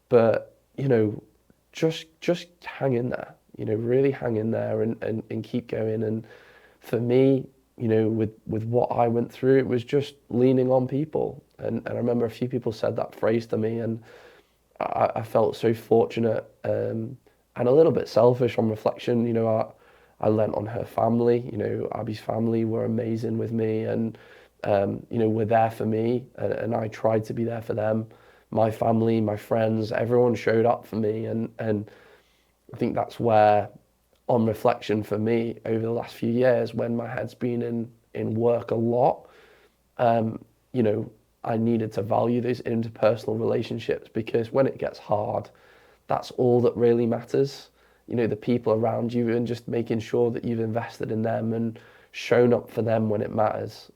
but, you know, just hang in there, you know, really hang in there and keep going. And for me, you know, with what I went through, it was just leaning on people. And I remember a few people said that phrase to me, and I felt so fortunate, and a little bit selfish on reflection. You know, I lent on her family. You know, Abby's family were amazing with me, and you know, were there for me, and I tried to be there for them. My family, my friends, everyone showed up for me, and I think that's where, on reflection for me over the last few years, when my head's been in work a lot, you know, I needed to value those interpersonal relationships, because when it gets hard, that's all that really matters. You know, the people around you, and just making sure that you've invested in them and shown up for them when it matters.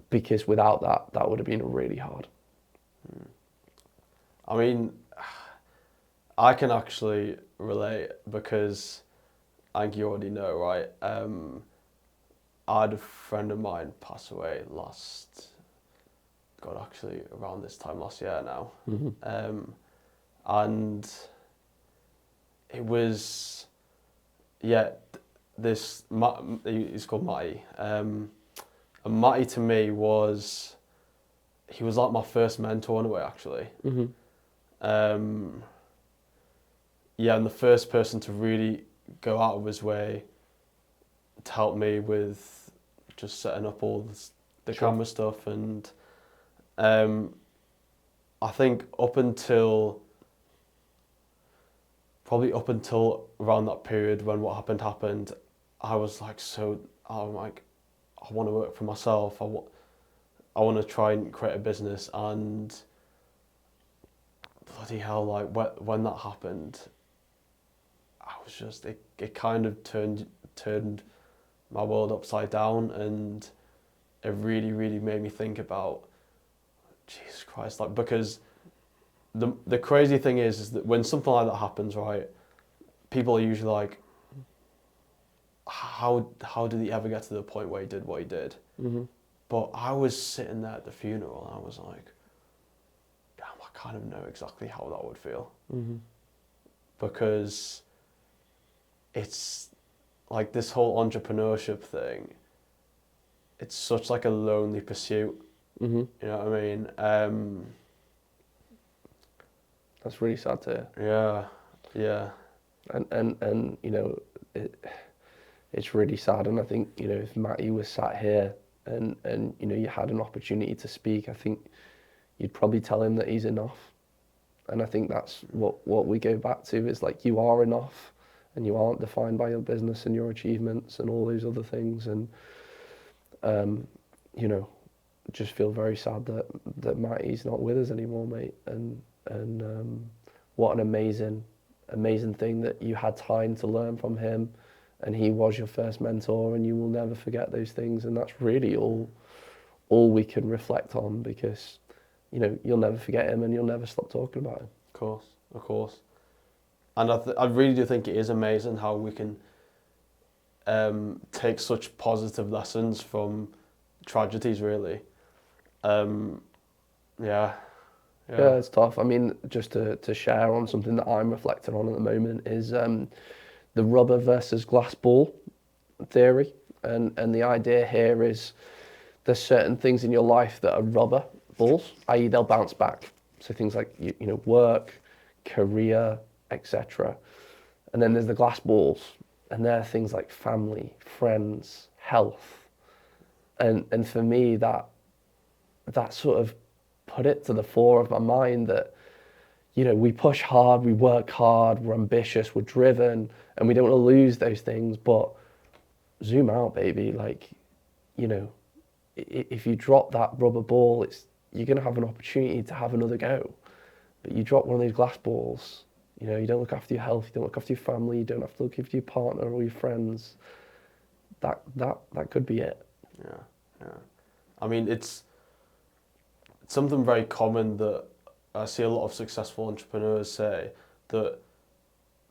Because without that, that would have been really hard. I mean, I can actually relate, because I think you already know, right? I had a friend of mine pass away actually around this time last year now. And it was, yeah, he's called Matty. And Matty to me he was like my first mentor in a way, actually. Yeah, and the first person to really go out of his way to help me with just setting up all the camera stuff. And I think probably up until around that period when what happened, I was like, I'm like, I want to work for myself. I want to try and create a business. And bloody hell, like when that happened, I was just, it kind of turned my world upside down, and it really, really made me think about, Jesus Christ, like, because the crazy thing is that when something like that happens, right, people are usually like, how did he ever get to the point where he did what he did? But I was sitting there at the funeral, and I was like, damn, I kind of know exactly how that would feel. Because it's like this whole entrepreneurship thing, it's such like a lonely pursuit. You know what I mean? That's really sad to hear. Yeah. And you know, it's really sad. And I think, you know, if Matty was sat here and you know, you had an opportunity to speak, I think you'd probably tell him that he's enough. And I think that's what we go back to, is like, you are enough, and you aren't defined by your business and your achievements and all those other things. And you know, just feel very sad that Matty's not with us anymore, mate. And what an amazing thing that you had time to learn from him, and he was your first mentor, and you will never forget those things. And that's really all we can reflect on, because, you know, you'll never forget him, and you'll never stop talking about him. Of course. And I really do think it is amazing how we can take such positive lessons from tragedies, really. Yeah, it's tough. I mean, just to share on something that I'm reflecting on at the moment is the rubber versus glass ball theory. And the idea here is, there's certain things in your life that are rubber balls, i.e. they'll bounce back. So things like, you know, work, career, etc. And then there's the glass balls, and they're things like family, friends, health. And for me, that sort of put it to the fore of my mind that, you know, we push hard, we work hard, we're ambitious, we're driven, and we don't want to lose those things. But zoom out, baby. Like, you know, if you drop that rubber ball, you're going to have an opportunity to have another go. But you drop one of those glass balls, you know, you don't look after your health, you don't look after your family, you don't have to look after your partner or your friends. That could be it. Yeah. I mean, it's something very common that I see a lot of successful entrepreneurs say, that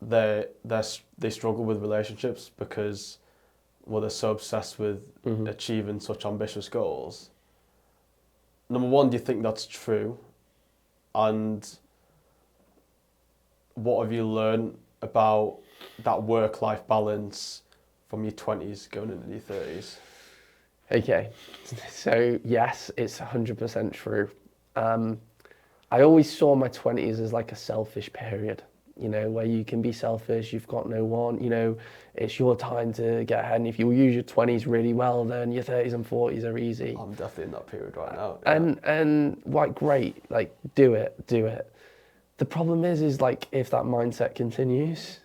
they struggle with relationships because, well, they're so obsessed with achieving such ambitious goals. Number one, do you think that's true? And what have you learned about that work-life balance from your 20s going into your 30s? Okay, so yes, it's 100% true. I always saw my 20s as like a selfish period, you know, where you can be selfish, you've got no one, you know, it's your time to get ahead. And if you use your 20s really well, then your 30s and 40s are easy. I'm definitely in that period right now. And like, great, like, do it. The problem is like, if that mindset continues,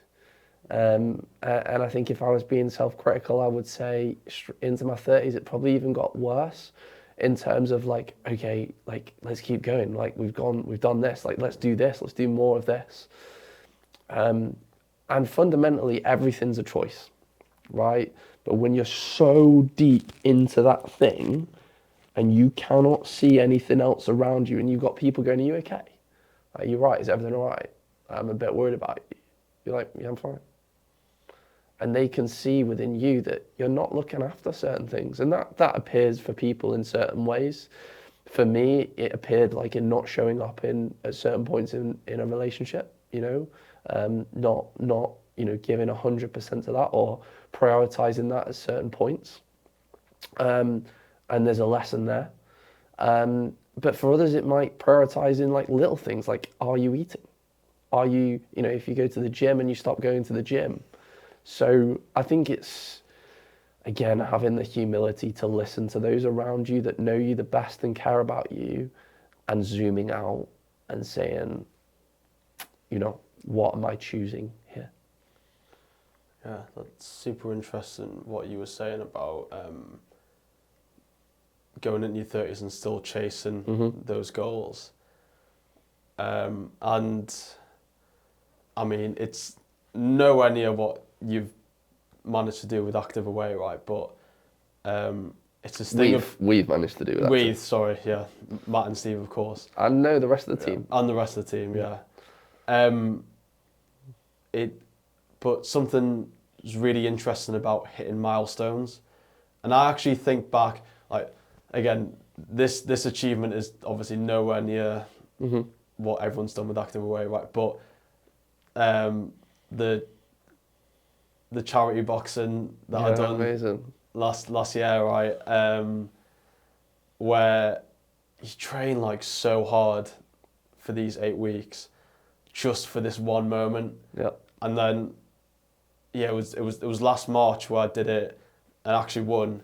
and I think if I was being self-critical, I would say into my 30s, it probably even got worse in terms of like, okay, like, let's keep going. Like, we've done this, like, let's do this, let's do more of this. And fundamentally, everything's a choice, right? But when you're so deep into that thing and you cannot see anything else around you, and you've got people going, are you okay? Are you right? Is everything all right? I'm a bit worried about you. You're like, yeah, I'm fine. And they can see within you that you're not looking after certain things. And that appears for people in certain ways. For me, it appeared like in not showing up at certain points in a relationship, you know, not you know, giving 100% to that or prioritizing that at certain points. And there's a lesson there. But for others, it might prioritize in like little things, like, are you eating? Are you, you know, if you go to the gym and you stop going to the gym. So I think it's, again, having the humility to listen to those around you that know you the best and care about you, and zooming out and saying, you know, what am I choosing here? Yeah, that's super interesting what you were saying about going into your 30s and still chasing those goals. And I mean, it's nowhere near what you've managed to do with Active Away, right? But it's this thing we've managed to do that. Sorry, yeah, Matt and Steve, of course. And no, the rest of the team. And the rest of the team, yeah. But something is really interesting about hitting milestones, and I actually think back, like, again, this achievement is obviously nowhere near what everyone's done with Active Away, right? But the charity boxing that I done amazing. last year, right? Where you train like so hard for these 8 weeks, just for this one moment. Yeah. And then, yeah, it was last March where I did it and actually won.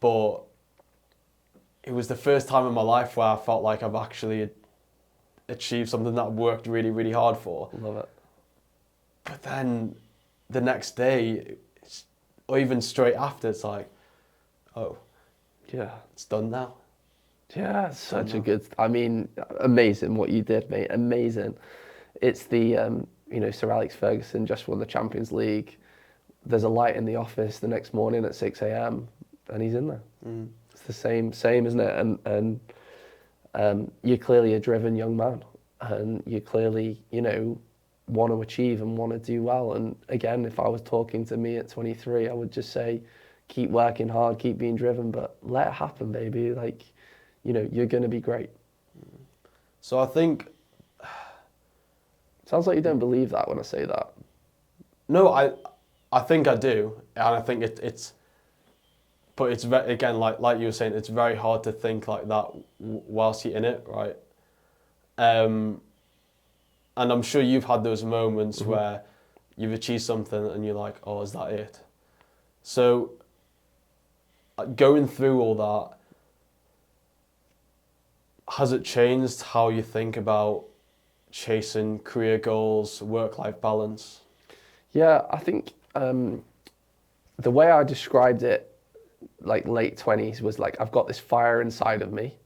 But it was the first time in my life where I felt like I've actually achieved something that I worked really, really hard for. Love it. But then the next day, or even straight after, it's like, oh, yeah, it's done now. Yeah, it's such a good, I mean, amazing what you did, mate, amazing. It's the, you know, Sir Alex Ferguson just won the Champions League. There's a light in the office the next morning at 6 a.m. and he's in there. It's the same, isn't it? And you're clearly a driven young man, and you clearly, you know, want to achieve and want to do well. And again, if I was talking to me at 23, I would just say, keep working hard, keep being driven, but let it happen, baby. Like, you know, you're going to be great. So I think... Sounds like you don't believe that when I say that. No, I think I do. And I think it's... But it's, again, like you were saying, it's very hard to think like that whilst you're in it, right? And I'm sure you've had those moments where you've achieved something and you're like, oh, is that it? So going through all that, has it changed how you think about chasing career goals, work-life balance? Yeah, I think the way I described it, like late 20s, was like, I've got this fire inside of me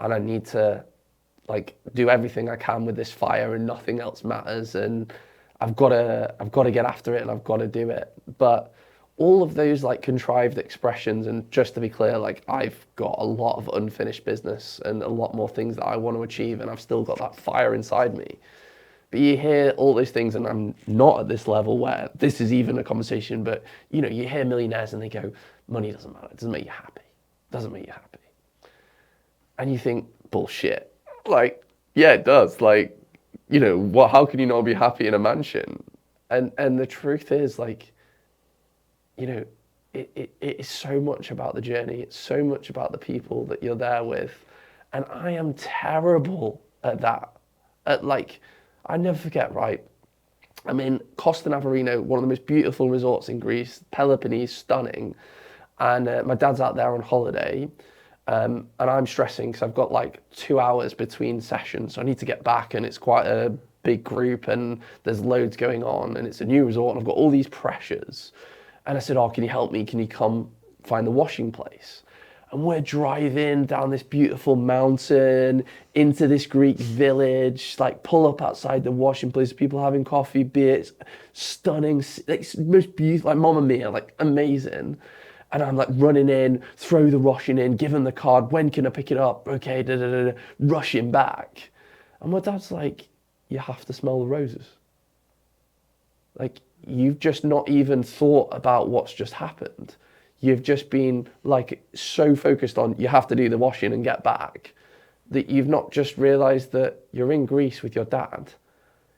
and I need to like do everything I can with this fire and nothing else matters, and I've got to get after it and I've got to do it. But all of those like contrived expressions, and just to be clear, like I've got a lot of unfinished business and a lot more things that I want to achieve, and I've still got that fire inside me. But you hear all those things, and I'm not at this level where this is even a conversation, but you know, you hear millionaires and they go, money doesn't matter, it doesn't make you happy. It doesn't make you happy. And you think, bullshit. Like, yeah, it does. Like, you know, how can you not be happy in a mansion? And the truth is, like, you know, it is so much about the journey. It's so much about the people that you're there with. And I am terrible at that. I never forget, right? I'm in Costa Navarino, one of the most beautiful resorts in Greece. Peloponnese, stunning. And my dad's out there on holiday. And I'm stressing because I've got like 2 hours between sessions. So I need to get back, and it's quite a big group and there's loads going on, and it's a new resort and I've got all these pressures. And I said, oh, can you help me? Can you come find the washing place? And we're driving down this beautiful mountain into this Greek village, like pull up outside the washing place, people having coffee, beers, stunning, like most beautiful, like Mamma Mia, like amazing. And I'm like running in, throw the washing in, give him the card, when can I pick it up? Okay, rushing back. And my dad's like, you have to smell the roses. Like, you've just not even thought about what's just happened. You've just been like so focused on you have to do the washing and get back that you've not just realized that you're in Greece with your dad.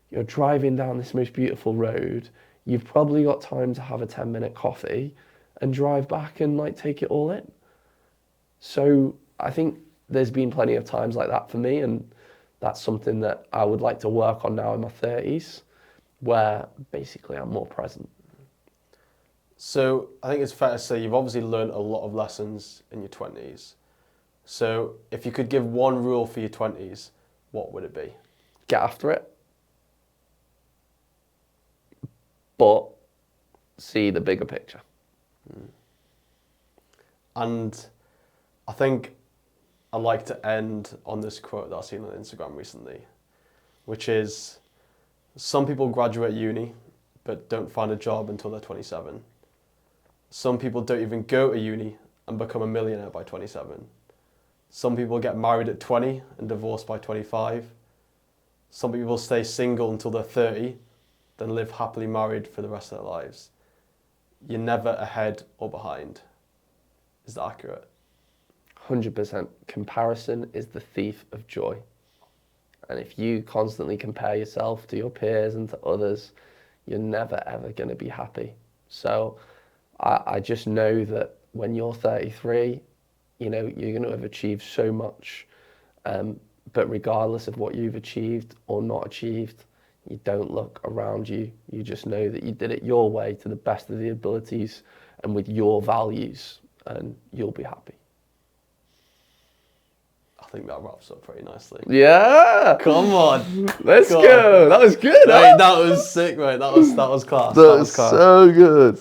You're driving down this most beautiful road. You've probably got time to have a 10-minute coffee and drive back and like take it all in. So I think there's been plenty of times like that for me, and that's something that I would like to work on now in my 30s, where basically I'm more present. So I think it's fair to say you've obviously learned a lot of lessons in your 20s. So if you could give one rule for your 20s, what would it be? Get after it, but see the bigger picture. And I think I like to end on this quote that I've seen on Instagram recently, which is, some people graduate uni but don't find a job until they're 27. Some people don't even go to uni and become a millionaire by 27. Some people get married at 20 and divorced by 25. Some people stay single until they're 30, then live happily married for the rest of their lives. You're never ahead or behind. Is that accurate? 100%. Comparison is the thief of joy. And if you constantly compare yourself to your peers and to others, you're never, ever going to be happy. So I just know that when you're 33, you're going to have achieved so much. But regardless of what you've achieved or not achieved, you don't look around you. You just know that you did it your way to the best of the abilities and with your values, and you'll be happy. I think that wraps up pretty nicely. Yeah! Come on. Let's go. That was good, Mate, that was sick, mate. That was class. That was class. So good.